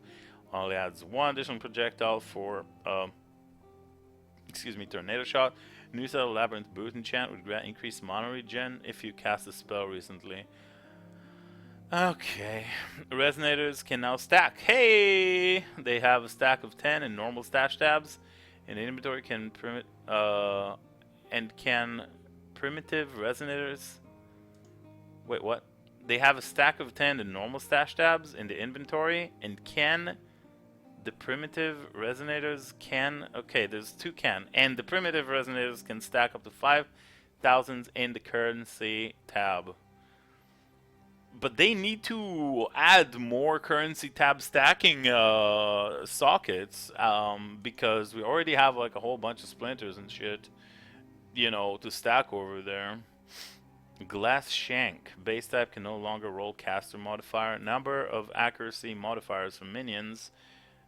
Only adds 1 additional projectile for Tornado Shot. New set of Labyrinth Boot enchant would grant increased mana regen if you cast a spell recently. Okay. Resonators can now stack. Hey! They have a stack of 10 in normal stash tabs. And inventory can primitive resonators. Wait, what? They have a stack of 10 in normal stash tabs in the inventory, and can the primitive resonators can? Okay, there's 2 can, and the primitive resonators can stack up to 5,000 in the currency tab. But they need to add more currency tab stacking sockets because we already have like a whole bunch of splinters and shit, you know, to stack over there. Glass Shank. Base type can no longer roll caster modifier. Number of accuracy modifiers for minions.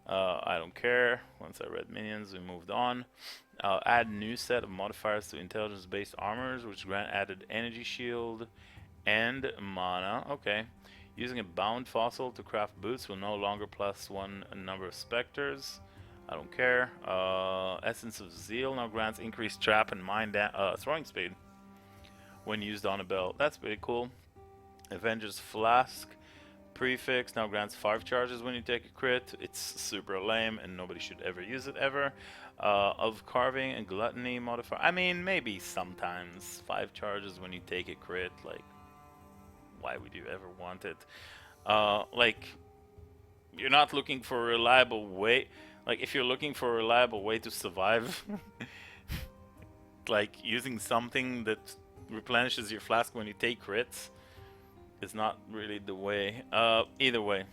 I don't care. Once I read minions, we moved on. Add new set of modifiers to intelligence-based armors, which grant added energy shield and mana. Okay. Using a bound fossil to craft boots will no longer +1 a number of specters. I don't care. Essence of Zeal now grants increased trap and mine throwing speed when used on a belt. That's pretty cool. Avenger's Flask prefix now grants 5 charges when you take a crit. It's super lame and nobody should ever use it ever. Of Carving and Gluttony modifier. I mean, maybe sometimes 5 charges when you take a crit. Like, why would you ever want it? Like, you're not looking for a reliable way. Like, if you're looking for a reliable way to survive, like using something that replenishes your flask when you take crits is not really the way. Either way,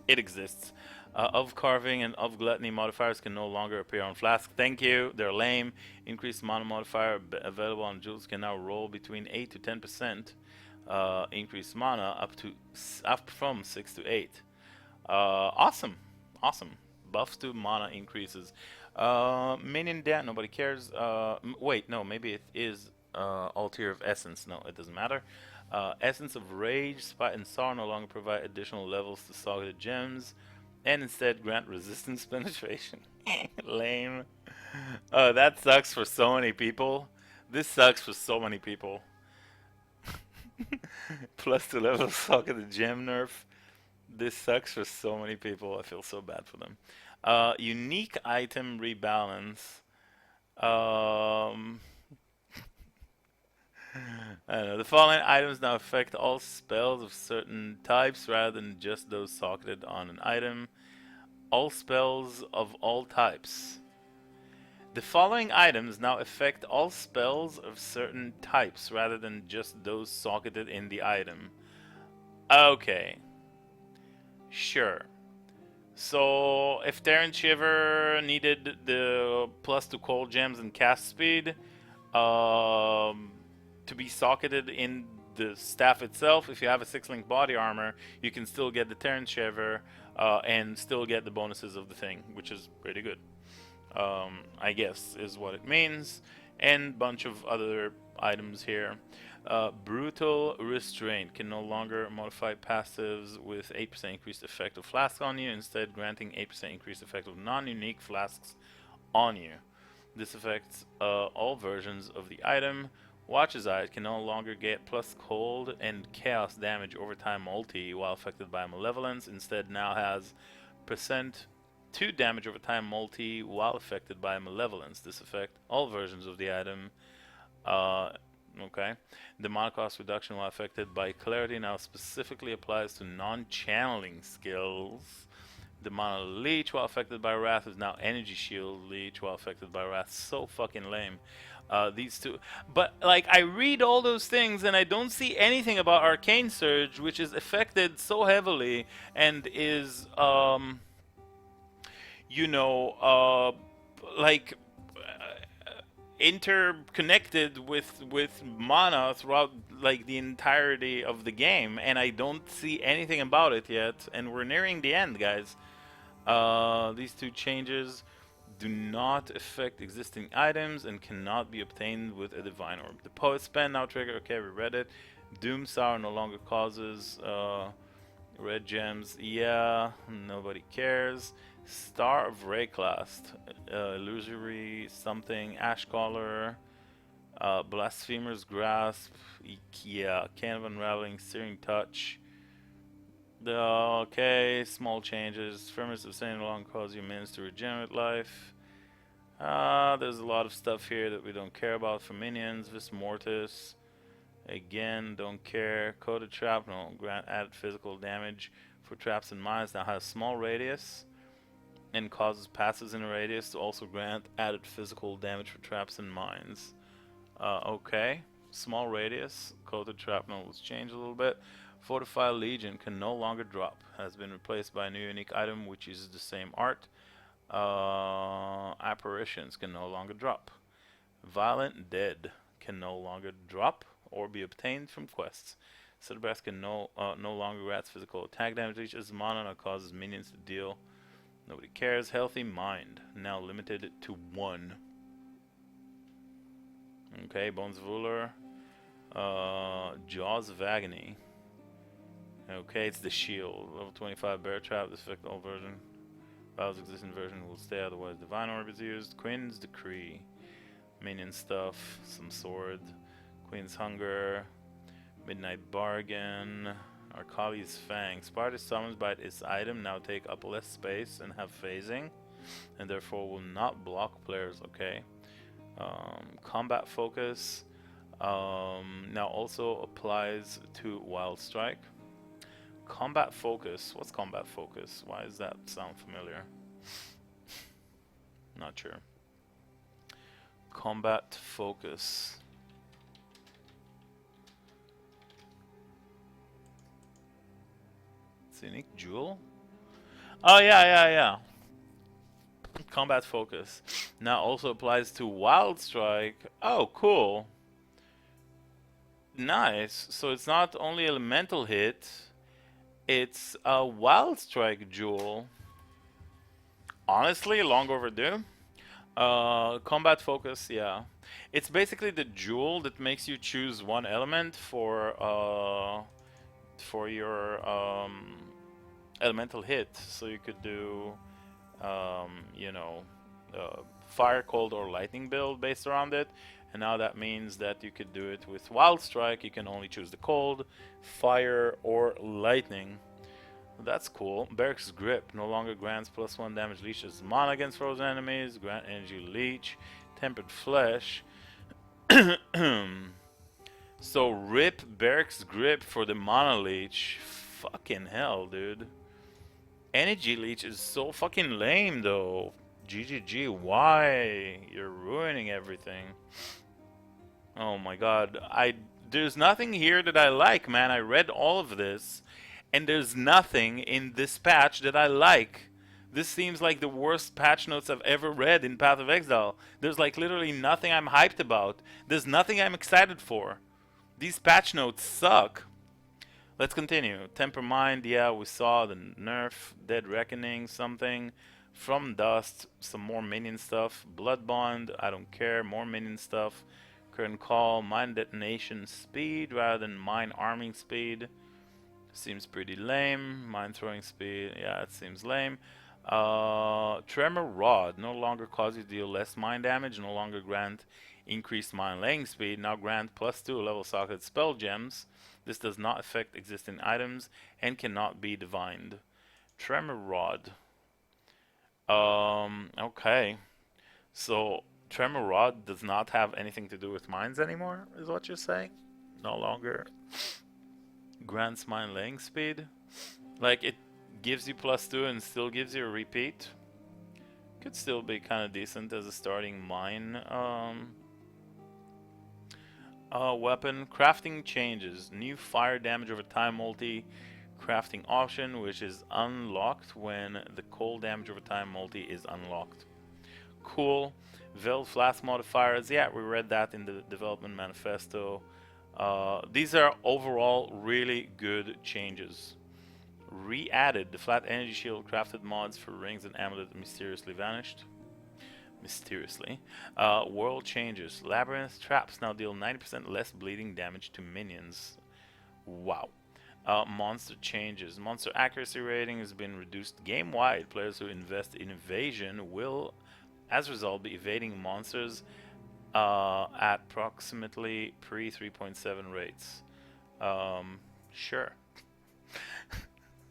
it exists. Of Carving and of Gluttony modifiers can no longer appear on flask. Thank you. They're lame. Increased mana modifier available on jewels can now roll between 8 to 10%. Increased mana up from 6 to 8. Awesome. Buffs to mana increases. Minion down. Nobody cares. Wait, no. Maybe it is Altar of Essence. No, it doesn't matter. Essence of Rage, Spite, and Sorrow no longer provide additional levels to Socketed Gems, and instead grant resistance penetration. Lame. That sucks for so many people. This sucks for so many people. +2 levels Socketed Gem nerf. This sucks for so many people. I feel so bad for them. Unique item rebalance. I don't know. The following items now affect all spells of certain types rather than just those socketed on an item. All spells of all types. The following items now affect all spells of certain types rather than just those socketed in the item. Okay. Sure. So, if Terran Shiver needed the +2 cold gems and cast speed, to be socketed in the staff itself. If you have a 6-link body armor, you can still get the Terran Shaver and still get the bonuses of the thing, which is pretty good. I guess is what it means, and bunch of other items here. Brutal Restraint can no longer modify passives with 8% increased effect of flask on you, instead granting 8% increased effect of non-unique flasks on you. This affects all versions of the item. Watch's Eye can no longer get plus cold and chaos damage over time multi while affected by malevolence, instead now has percent 2 damage over time multi while affected by malevolence. This affects all versions of the item. Okay. The mana cost reduction while affected by clarity now specifically applies to non-channeling skills. The mana leech while affected by wrath is now energy shield leech while affected by wrath. So fucking lame. These two, but like I read all those things and I don't see anything about Arcane Surge, which is affected so heavily and is you know, like interconnected with mana throughout like the entirety of the game, and I don't see anything about it yet, and we're nearing the end, guys. These two changes do not affect existing items and cannot be obtained with a divine orb. The Poet's Pen now trigger. Okay, we read it. Doom Sour no longer causes red gems. Yeah, nobody cares. Star of Rayclast, Illusory something, Ashcaller, Blasphemer's Grasp, yeah, Can of Unraveling, Searing Touch. Okay, small changes. Firmness of Saying no longer causes you minions to regenerate life. There's a lot of stuff here that we don't care about for minions. Vis Mortis, again, don't care. Coded Trap, no, grant added physical damage for traps and mines. Now has small radius and causes passes in a radius to also grant added physical damage for traps and mines. Okay, small radius. Coated Shrapnel was changed a little bit. Fortified Legion can no longer drop. Has been replaced by a new unique item which uses the same art. Apparitions can no longer drop. Violent Dead can no longer drop or be obtained from quests. Silverbass can no longer grant physical attack damage each as mana and causes minions to deal. Nobody cares. Healthy Mind, now limited to 1. Okay, Bones of Uller. Jaws of Agony. Okay, it's the shield. Level 25 Bear Trap. This affects all version. Battle's existing version will stay, otherwise Divine Orb is used. Queen's Decree. Minion stuff. Some sword. Queen's Hunger. Midnight Bargain. Arcali's Fang. Sparta summons by its item now take up less space and have phasing, and therefore will not block players. Okay. Combat Focus now also applies to Wild Strike. Combat Focus. What's Combat Focus? Why does that sound familiar? Not sure. Combat Focus. Unique Jewel? Oh yeah. Combat Focus now also applies to Wild Strike. Oh, cool. Nice. So it's not only elemental hit, it's a Wild Strike Jewel. Honestly, long overdue. Combat Focus, yeah. It's basically the jewel that makes you choose one element for your elemental hit, so you could do you know, fire, cold, or lightning build based around it, and now that means that you could do it with Wild Strike. You can only choose the cold, fire, or lightning. That's cool. Beric's Grip no longer grants +1 damage leech as mana against frozen enemies. Grant energy leech. Tempered Flesh. So rip Beric's Grip for the mana leech. Fucking hell, dude. Energy leech is so fucking lame though. GGG, why? You're ruining everything. Oh my god. There's nothing here that I like, man. I read all of this, and there's nothing in this patch that I like. This seems like the worst patch notes I've ever read in Path of Exile. There's like literally nothing I'm hyped about. There's nothing I'm excited for. These patch notes suck. Let's continue. Temper Mind, yeah, we saw the nerf. Dead Reckoning, something. From Dust, some more minion stuff. Blood Bond, I don't care, more minion stuff. Current Call, Mine Detonation Speed rather than Mine Arming Speed. Seems pretty lame. Mine Throwing Speed, yeah, it seems lame. Tremor Rod, no longer cause you to deal less mine damage, no longer grant increased mine laying speed, now grant +2 level socket spell gems. This does not affect existing items and cannot be divined. Tremor Rod. Okay. So, Tremor Rod does not have anything to do with mines anymore, is what you're saying? No longer grants mine laying speed? Like, it gives you +2 and still gives you a repeat? Could still be kind of decent as a starting mine weapon. Crafting changes. New fire damage over time multi crafting option, which is unlocked when the cold damage over time multi is unlocked. Cool. Veiled Flask modifiers. Yeah, we read that in the development manifesto. These are overall really good changes. Re-added the flat energy shield crafted mods for rings and amulet mysteriously vanished. World changes. Labyrinth traps now deal 90% less bleeding damage to minions. Wow. Monster changes. Monster accuracy rating has been reduced game-wide. Players who invest in evasion will, as a result, be evading monsters at approximately pre-3.7 rates. Sure.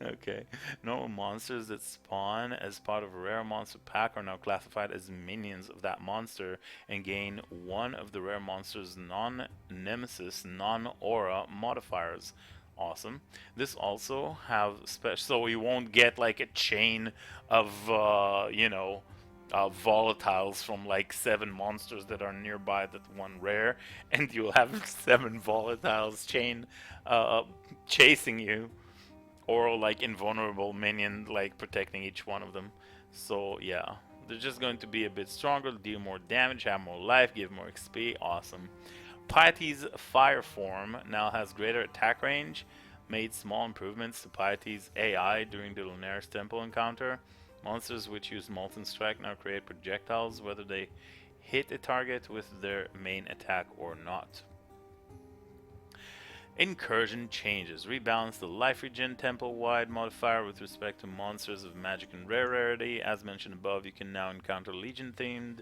Okay. Normal monsters that spawn as part of a rare monster pack are now classified as minions of that monster and gain one of the rare monster's non-nemesis, non-aura modifiers. Awesome. This also have special, so you won't get like a chain of, volatiles from like 7 monsters that are nearby that one rare, and you'll have 7 volatiles chasing you. Or like invulnerable minion like protecting each one of them. So yeah, they're just going to be a bit stronger, deal more damage, have more life, give more XP. Awesome. Piety's fire form now has greater attack range. Made small improvements to Piety's AI during the Lunaris Temple encounter. Monsters which use Molten Strike now create projectiles whether they hit a target with their main attack or not. Incursion changes. Rebalance the life regen temple-wide modifier with respect to monsters of magic and rare rarity. As mentioned above, you can now encounter Legion-themed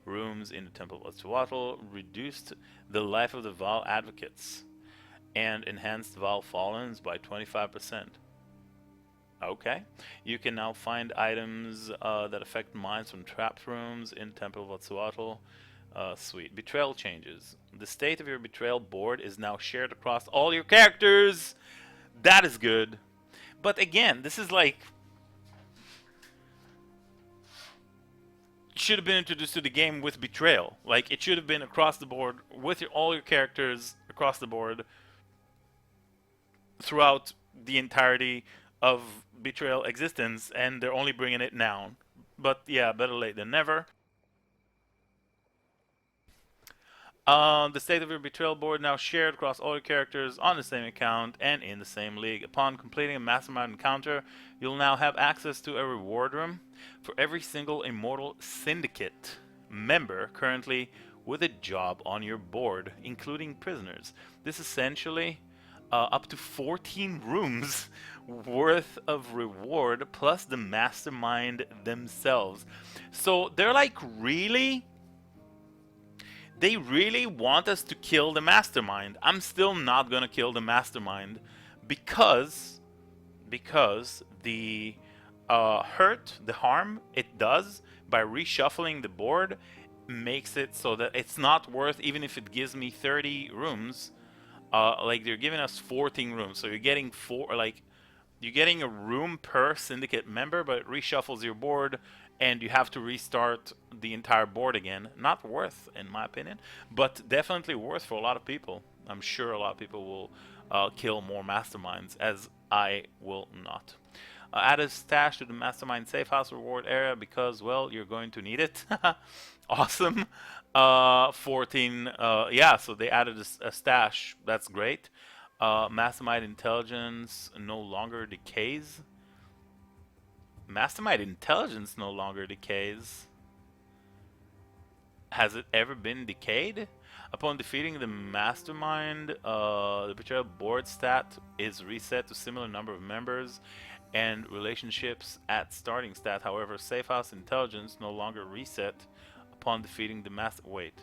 rooms in the Temple of Tuatl. Reduced the life of the Vaal Advocates and enhanced Vaal Fallens by 25%. Okay. You can now find items that affect mines from trapped rooms in Temple of Tuatl. Sweet. Betrayal changes. The state of your betrayal board is now shared across all your characters. That is good. But again, this is like... should have been introduced to the game with betrayal. Like, it should have been across the board with all your characters across the board throughout the entirety of betrayal existence, and they're only bringing it now. But yeah, better late than never. The state of your betrayal board now shared across all your characters on the same account and in the same league. Upon completing a mastermind encounter, you'll now have access to a reward room for every single Immortal Syndicate member currently with a job on your board, including prisoners. This essentially up to 14 rooms worth of reward plus the mastermind themselves. So they're like, really? They really want us to kill the mastermind. I'm still not gonna kill the mastermind because the the harm it does by reshuffling the board makes it so that it's not worth, even if it gives me 30 rooms. Like, they're giving us 14 rooms, so you're getting you're getting a room per syndicate member, but it reshuffles your board and you have to restart the entire board again. Not worth, in my opinion, but definitely worth for a lot of people. I'm sure a lot of people will kill more masterminds, as I will not. Add a stash to the mastermind safe house reward area because, well, you're going to need it. Awesome. 14. Yeah, so they added a stash. That's great. Mastermind intelligence no longer decays. Mastermind intelligence no longer decays. Has it ever been decayed? Upon defeating the mastermind, the betrayal board stat is reset to similar number of members and relationships at starting stat. However, safe house intelligence no longer reset upon defeating the master. Wait,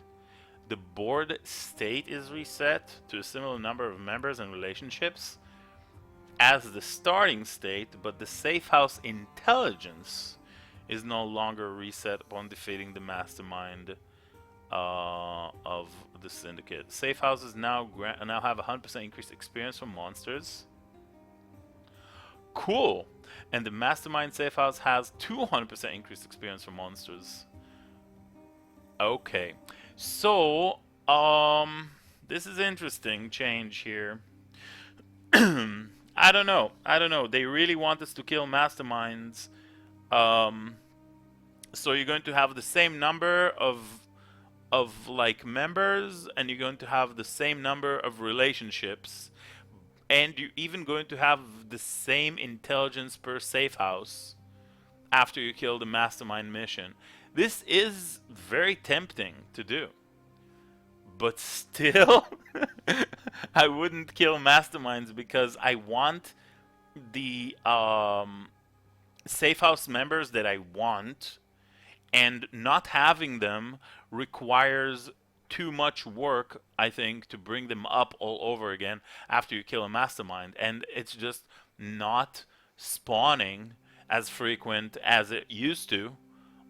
the board state is reset to a similar number of members and relationships as the starting state, but the safe house intelligence is no longer reset upon defeating the mastermind of the syndicate. Safe houses now have 100% increased experience from monsters. Cool. And the mastermind safe house has 200% increased experience from monsters. Okay. So, this is interesting change here. I don't know. I don't know. They really want us to kill masterminds. So you're going to have the same number of like members, and you're going to have the same number of relationships, and you're even going to have the same intelligence per safe house after you kill the mastermind mission. This is very tempting to do, but still I wouldn't kill masterminds because I want the safe house members that I want, and not having them requires too much work, I think, to bring them up all over again after you kill a mastermind, and it's just not spawning as frequent as it used to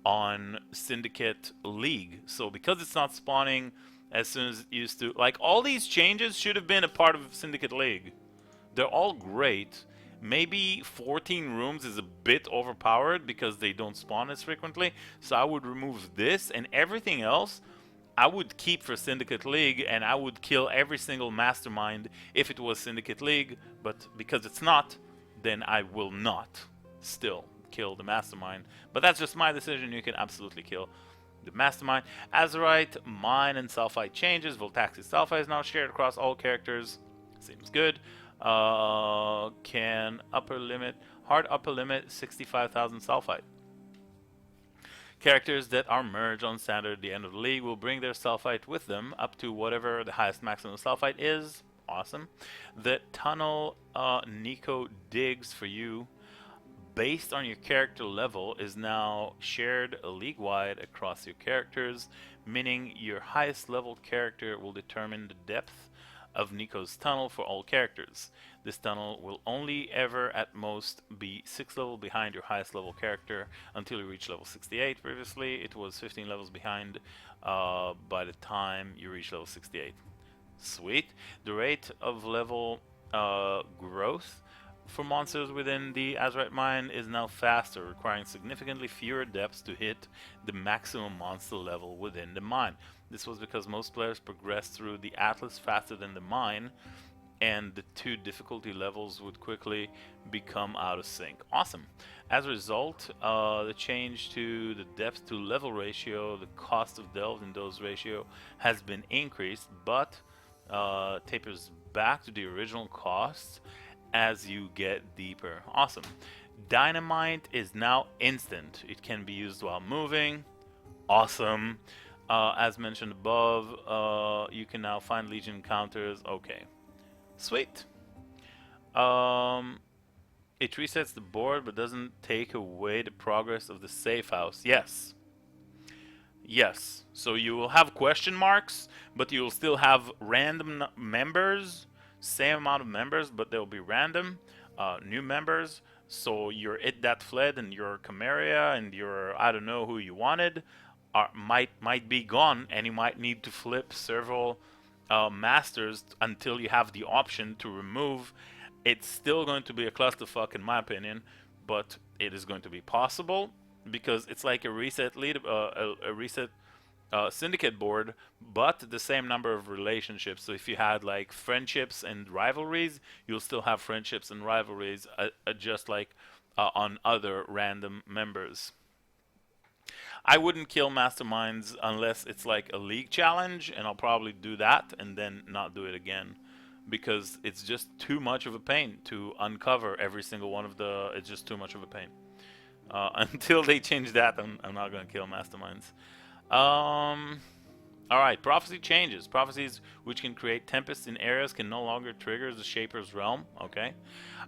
on Syndicate League. So because it's not spawning as soon as it used to, like, all these changes should have been a part of Syndicate League. They're all great. Maybe 14 rooms is a bit overpowered because they don't spawn as frequently, so I would remove this, and everything else I would keep for Syndicate League, and I would kill every single mastermind if it was Syndicate League, but because it's not, then I will not still kill the mastermind. But that's just my decision. You can absolutely kill the mastermind. Azurite, mine, and sulfite changes. Voltaxi sulfite is now shared across all characters. Seems good. Can hard upper limit 65,000 sulfite. Characters that are merged on standard at the end of the league will bring their sulfite with them up to whatever the highest maximum sulfite is. Awesome. The tunnel Nico digs for you based on your character level is now shared league-wide across your characters, meaning your highest level character will determine the depth of Nico's tunnel for all characters. This tunnel will only ever at most be 6 levels behind your highest level character until you reach level 68. Previously it was 15 levels behind by the time you reach level 68. Sweet. The rate of level growth for monsters within the Azurite mine is now faster, requiring significantly fewer depths to hit the maximum monster level within the mine. This was because most players progressed through the Atlas faster than the mine, and the two difficulty levels would quickly become out of sync. Awesome. As a result, the change to the depth to level ratio, the cost of delve in those ratio has been increased, but tapers back to the original cost as you get deeper. Awesome. Dynamite is now instant. It can be used while moving. Awesome. As mentioned above, you can now find Legion encounters. Okay. Sweet. It resets the board but doesn't take away the progress of the safe house. Yes. Yes. So you will have question marks, but you will still have random members. Same amount of members, but they'll be random. New members. So your It That Fled and your Chimeria and your I don't know who you wanted might be gone, and you might need to flip several masters until you have the option to remove. It's still going to be a clusterfuck in my opinion, but it is going to be possible because it's like a reset syndicate board, but the same number of relationships. So if you had like friendships and rivalries, you'll still have friendships and rivalries just like on other random members. I wouldn't kill masterminds unless it's like a league challenge, and I'll probably do that and then not do it again, because it's just too much of a pain to uncover every single one of the. It's just too much of a pain. Until they change that, I'm not gonna kill masterminds. Um, all right, prophecy changes. Prophecies which can create tempests in areas can no longer trigger the Shaper's realm. Okay,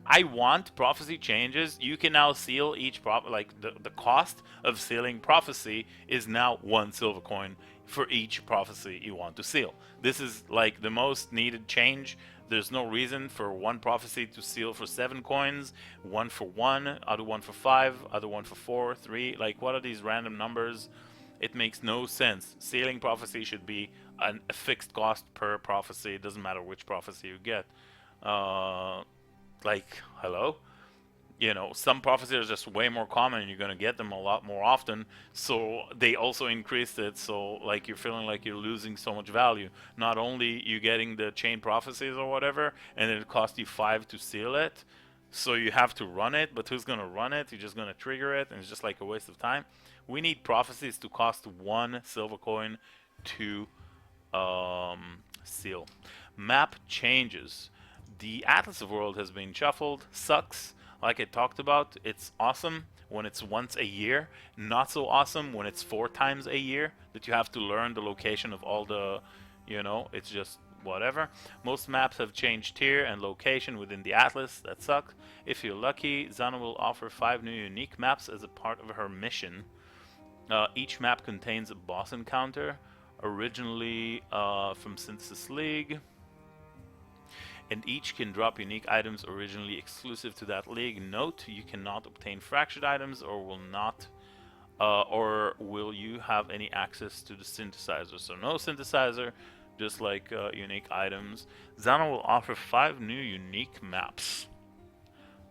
I want prophecy changes. You can now seal each like the cost of sealing prophecy is now 1 silver coin for each prophecy you want to seal. This is like the most needed change. There's no reason for one prophecy to seal for 7 coins, one for 1, other one for 5, other one for 4, 3. Like, what are these random numbers? It makes no sense. Sealing prophecy should be a fixed cost per prophecy. It doesn't matter which prophecy you get. Like, hello? You know, some prophecies are just way more common and you're going to get them a lot more often. So they also increased it. So, like, you're feeling like you're losing so much value. Not only you getting the chain prophecies or whatever, and it costs you 5 to seal it. So you have to run it, but who's going to run it? You're just going to trigger it, and it's just like a waste of time. We need prophecies to cost 1 silver coin to seal. Map changes. The Atlas of World has been shuffled. Sucks. Like I talked about, it's awesome when it's once a year. Not so awesome when it's 4 times a year that you have to learn the location of all the, you know, it's just whatever. Most maps have changed tier and location within the Atlas. That sucks. If you're lucky, Zana will offer 5 new unique maps as a part of her mission. Each map contains a boss encounter, originally from Synthesis League, and each can drop unique items originally exclusive to that league. Note: you cannot obtain fractured items, or will you have any access to the synthesizer? So no synthesizer, just like unique items. Zana will offer 5 new unique maps.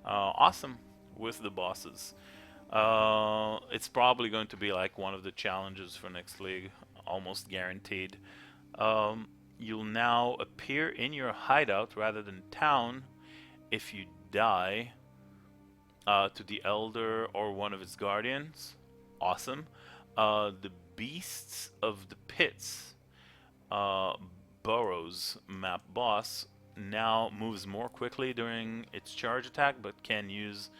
Awesome, with the bosses. It's probably going to be like one of the challenges for next league, almost guaranteed. You'll now appear in your hideout rather than town if you die to the Elder or one of its guardians. Awesome. The Beasts of the Pits Burrows map boss now moves more quickly during its charge attack, but can use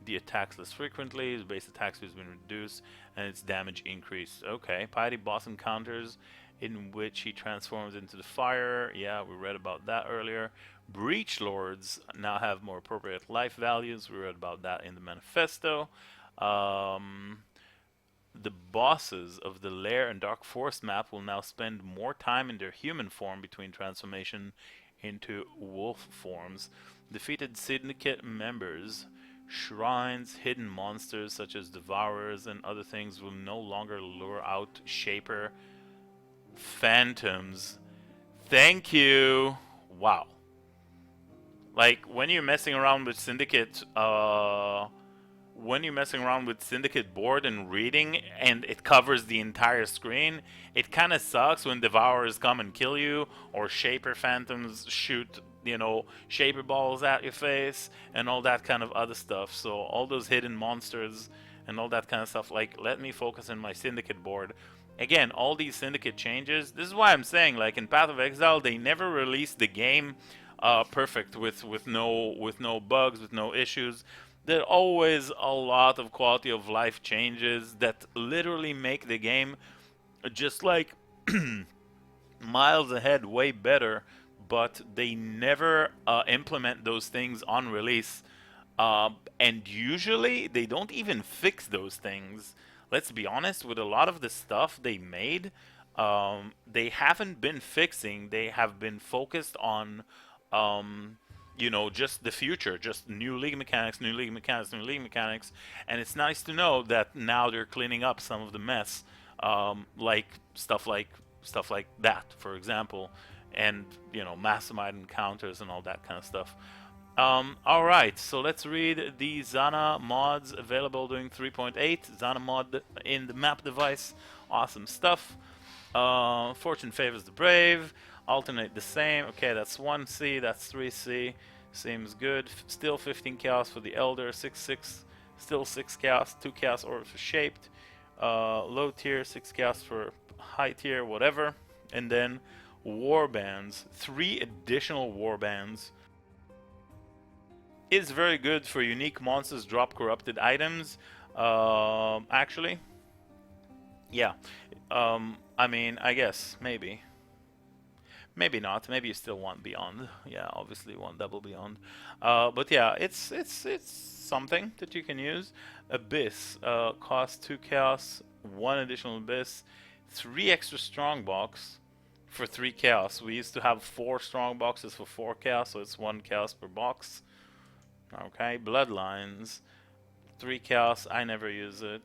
the attacks less frequently. His base attack speed has been reduced and its damage increased. Okay, Piety boss encounters in which he transforms into the fire. Yeah, we read about that earlier. Breach Lords now have more appropriate life values. We read about that in the manifesto. The bosses of the Lair and Dark Forest map will now spend more time in their human form between transformation into wolf forms. Defeated syndicate members, shrines, hidden monsters such as devourers and other things will no longer lure out shaper phantoms. Thank you. Wow. Like, when you're messing around with syndicate board and reading and it covers the entire screen, it kind of sucks when devourers come and kill you, or shaper phantoms shoot, you know, shaper balls at your face and all that kind of other stuff. So all those hidden monsters and all that kind of stuff, like, let me focus on my syndicate board. Again, all these syndicate changes, this is why I'm saying, like, in Path of Exile, they never released the game perfect with no bugs, with no issues. There are always a lot of quality of life changes that literally make the game just like miles ahead, way better, but they never implement those things on release. And usually they don't even fix those things. Let's be honest, with a lot of the stuff they made, they haven't been fixing. They have been focused on, you know, just the future, just new league mechanics, new league mechanics, new league mechanics. And it's nice to know that now they're cleaning up some of the mess, like stuff like that, for example, and, you know, mastermind encounters and all that kind of stuff. Alright, so let's read the Zana mods available during 3.8. Zana mod in the map device. Awesome stuff. Fortune favors the brave. Alternate the same. Okay, that's 1C, that's 3C. Seems good. Still 15 chaos for the Elder. 6-6. Still 6 chaos. 2 chaos orbs for Shaped. Low tier, 6 chaos for high tier, whatever. And then war bands, 3 additional war bands. Is very good for unique monsters, drop corrupted items. Actually, yeah. I mean, I guess maybe. Maybe not. Maybe you still want Beyond. Yeah, obviously want double Beyond. But yeah, it's something that you can use. Abyss costs 2 chaos, 1 additional Abyss, 3 extra strong box for 3 chaos. We used to have 4 strong boxes for 4 chaos, so it's 1 chaos per box. Okay, Bloodlines, 3 chaos. I never use it.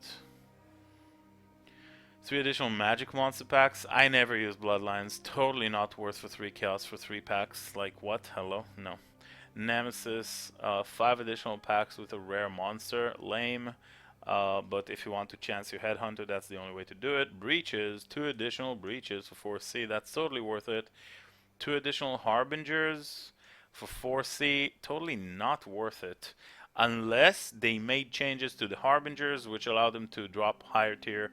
3 additional magic monster packs. I never use Bloodlines. Totally not worth for 3 chaos for 3 packs. Like what? Hello? No. Nemesis. 5 additional packs with a rare monster. Lame. But if you want to chance your Headhunter, that's the only way to do it. Breaches. 2 additional breaches for 4C. That's totally worth it. 2 additional Harbingers for 4C. Totally not worth it. Unless they made changes to the Harbingers, which allow them to drop higher tier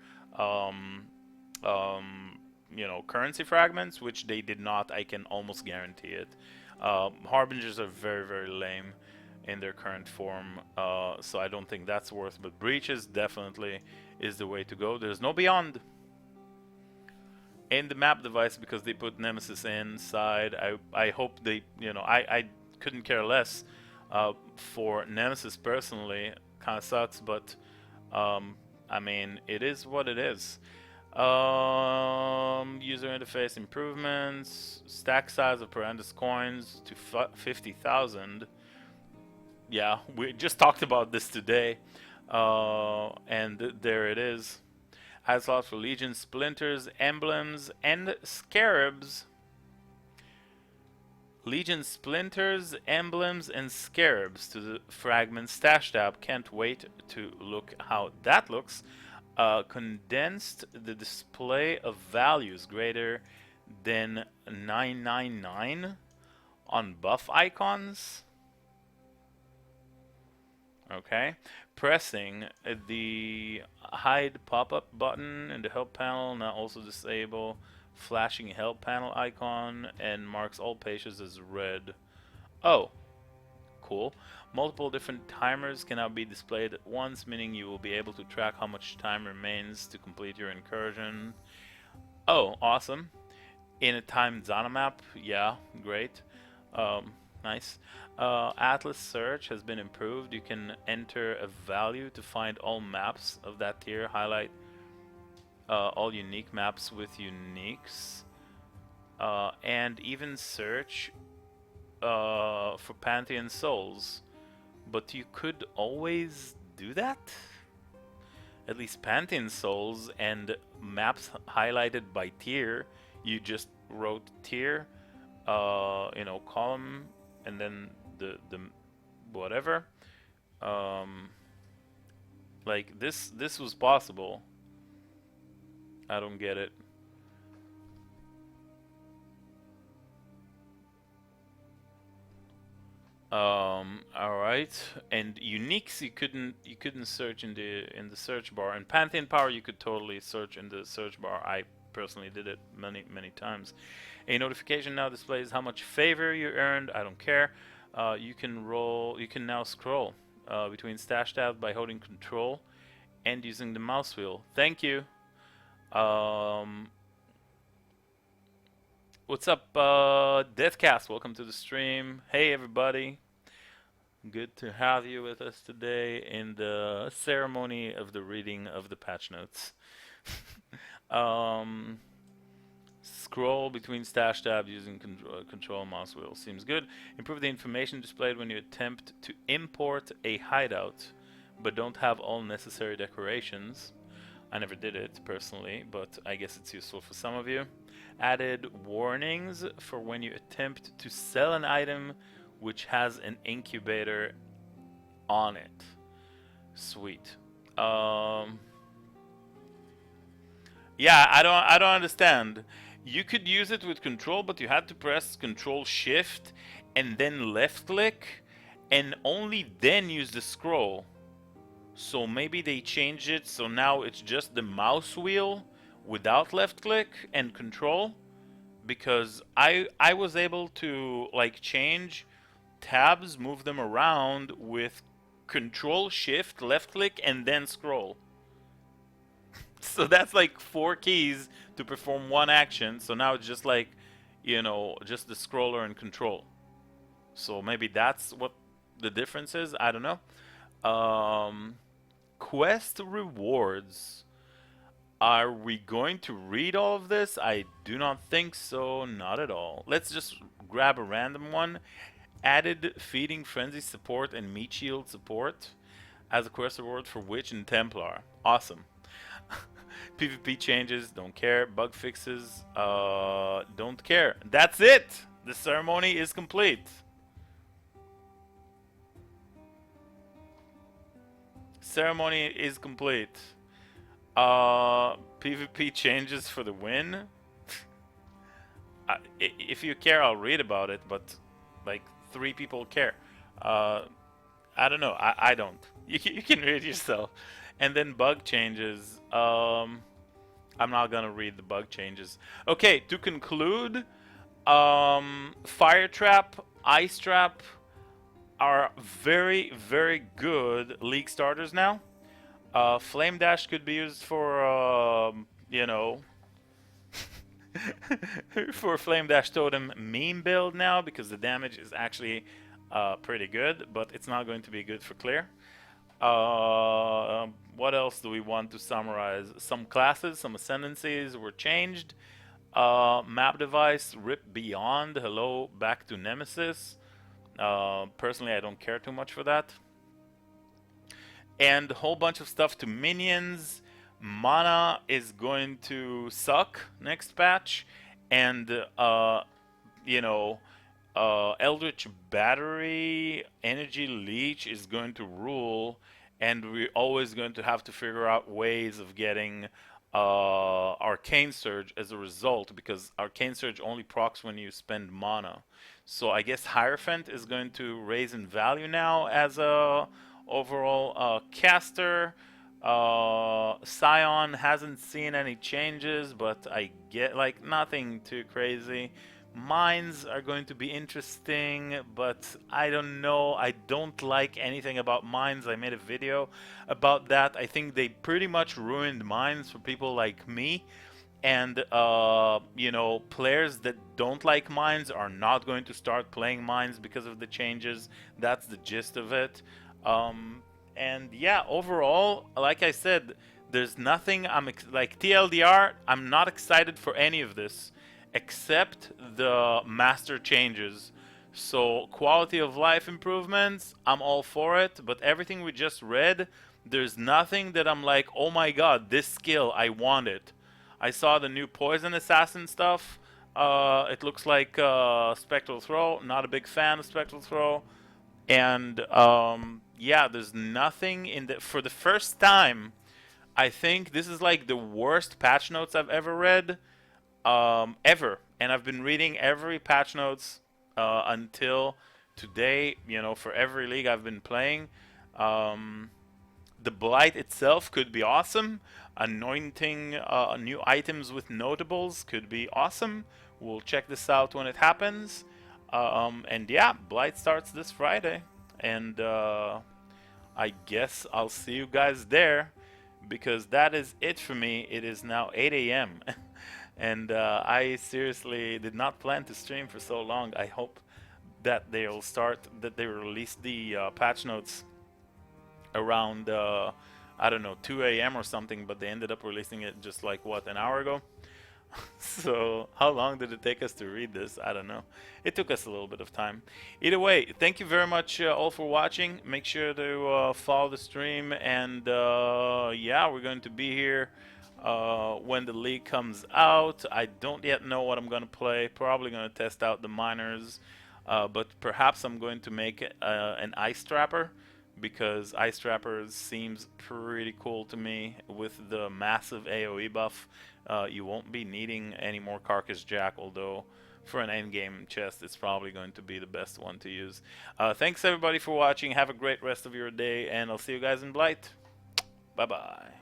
you know, currency fragments, which they did not. I can almost guarantee it. Harbingers are very, very lame in their current form, so I don't think that's worth. But Breaches definitely is the way to go. There's no Beyond in the map device because they put Nemesis inside. I hope they, you know, I couldn't care less for Nemesis personally. Kind of sucks, but I mean, it is what it is. User interface improvements, stack size of Perandus coins to 50,000. Yeah, we just talked about this today, and there it is. Has slots for Legion, Splinters, Emblems, and Scarabs. Legion Splinters, Emblems, and Scarabs to the Fragment Stash tab. Can't wait to look how that looks. Condensed the display of values greater than 999 on buff icons. Okay. Pressing the hide pop-up button in the help panel. Now also disable flashing help panel icon and marks all pages as red. Oh, cool. Multiple different timers can now be displayed at once, meaning you will be able to track how much time remains to complete your incursion. Oh, awesome. In a timed Zana map, yeah, great. Nice. Atlas search has been improved. You can enter a value to find all maps of that tier, highlight all unique maps with uniques, and even search for Pantheon souls. But you could always do that? At least Pantheon souls and maps highlighted by tier, you just wrote tier, you know, column, and then the whatever. Like this was possible. I don't get it. All right. And uniques you couldn't search in the search bar. And Pantheon power you could totally search in the search bar. I personally did it many times. A notification now displays how much favor you earned. I don't care. You can now scroll between stash tabs by holding control and using the mouse wheel. Thank you. What's up, Deathcast? Welcome to the stream. Hey, everybody. Good to have you with us today in the ceremony of the reading of the patch notes. Scroll between stash tabs using control mouse wheel. Seems good. Improve the information displayed when you attempt to import a hideout, but don't have all necessary decorations. I never did it personally, but I guess it's useful for some of you. Added warnings for when you attempt to sell an item which has an incubator on it. Sweet. Yeah, I don't understand. You could use it with control, but you had to press control shift and then left click and only then use the scroll. So maybe they changed it so now it's just the mouse wheel without left click and control, because I was able to like change tabs, move them around with control shift left click and then scroll. So that's like 4 keys to perform one action. So now it's just like, just the scroller and control. So maybe that's what the difference is. I don't know. Quest rewards. Are we going to read all of this? I do not think so. Not at all. Let's just grab a random one. Added feeding frenzy support and meat shield support as a quest reward for Witch and Templar. Awesome. PvP changes, don't care. Bug fixes, don't care. That's it! The ceremony is complete. Ceremony is complete. PvP changes for the win. If you care, I'll read about it, but like 3 people care. I don't know. I don't. You can read yourself. And then bug changes. I'm not gonna read the bug changes. Okay, to conclude, Fire Trap, Ice Trap are very, very good League starters now. Flame Dash could be used for, for Flame Dash Totem meme build now, because the damage is actually pretty good, but it's not going to be good for clear. What else do we want to summarize? Some classes, some ascendancies were changed. Map device, Rip Beyond, hello, back to Nemesis. Personally, I don't care too much for that. And a whole bunch of stuff to minions. Mana is going to suck next patch. And, Eldritch Battery, Energy Leech is going to rule, and we're always going to have to figure out ways of getting Arcane Surge as a result, because Arcane Surge only procs when you spend mana. So I guess Hierophant is going to raise in value now as a overall caster. Scion hasn't seen any changes, but I get like nothing too crazy. Mines are going to be interesting, but I don't know. I don't like anything about mines. I made a video about that. I think they pretty much ruined mines for people like me. And, players that don't like mines are not going to start playing mines because of the changes. That's the gist of it. And yeah, overall, like I said, there's nothing like TLDR, I'm not excited for any of this except the master changes. So quality of life improvements, I'm all for it, but everything we just read, there's nothing that I'm like, oh my god, this skill, I want it. I saw the new poison assassin stuff. It looks like Spectral Throw. Not a big fan of Spectral Throw. And yeah, there's nothing in the for the first time. I think this is like the worst patch notes I've ever read. Ever. And I've been reading every patch notes until today, for every league I've been playing. The Blight itself could be awesome. Anointing new items with notables could be awesome. We'll check this out when it happens. And yeah, Blight starts this Friday. And I guess I'll see you guys there, because that is it for me. It is now 8 a.m. And I seriously did not plan to stream for so long. I hope that they release the patch notes around, I don't know, 2 a.m. or something, but they ended up releasing it just like, what, an hour ago? So how long did it take us to read this? I don't know. It took us a little bit of time. Either way, thank you very much all for watching. Make sure to follow the stream, and yeah, we're going to be here when the league comes out. I don't yet know what I'm going to play. Probably going to test out the miners, but perhaps I'm going to make an Ice Trapper, because Ice Trapper seems pretty cool to me with the massive AoE buff. You won't be needing any more Carcass Jack, although for an endgame chest it's probably going to be the best one to use. Thanks everybody for watching. Have a great rest of your day, and I'll see you guys in Blight. Bye bye.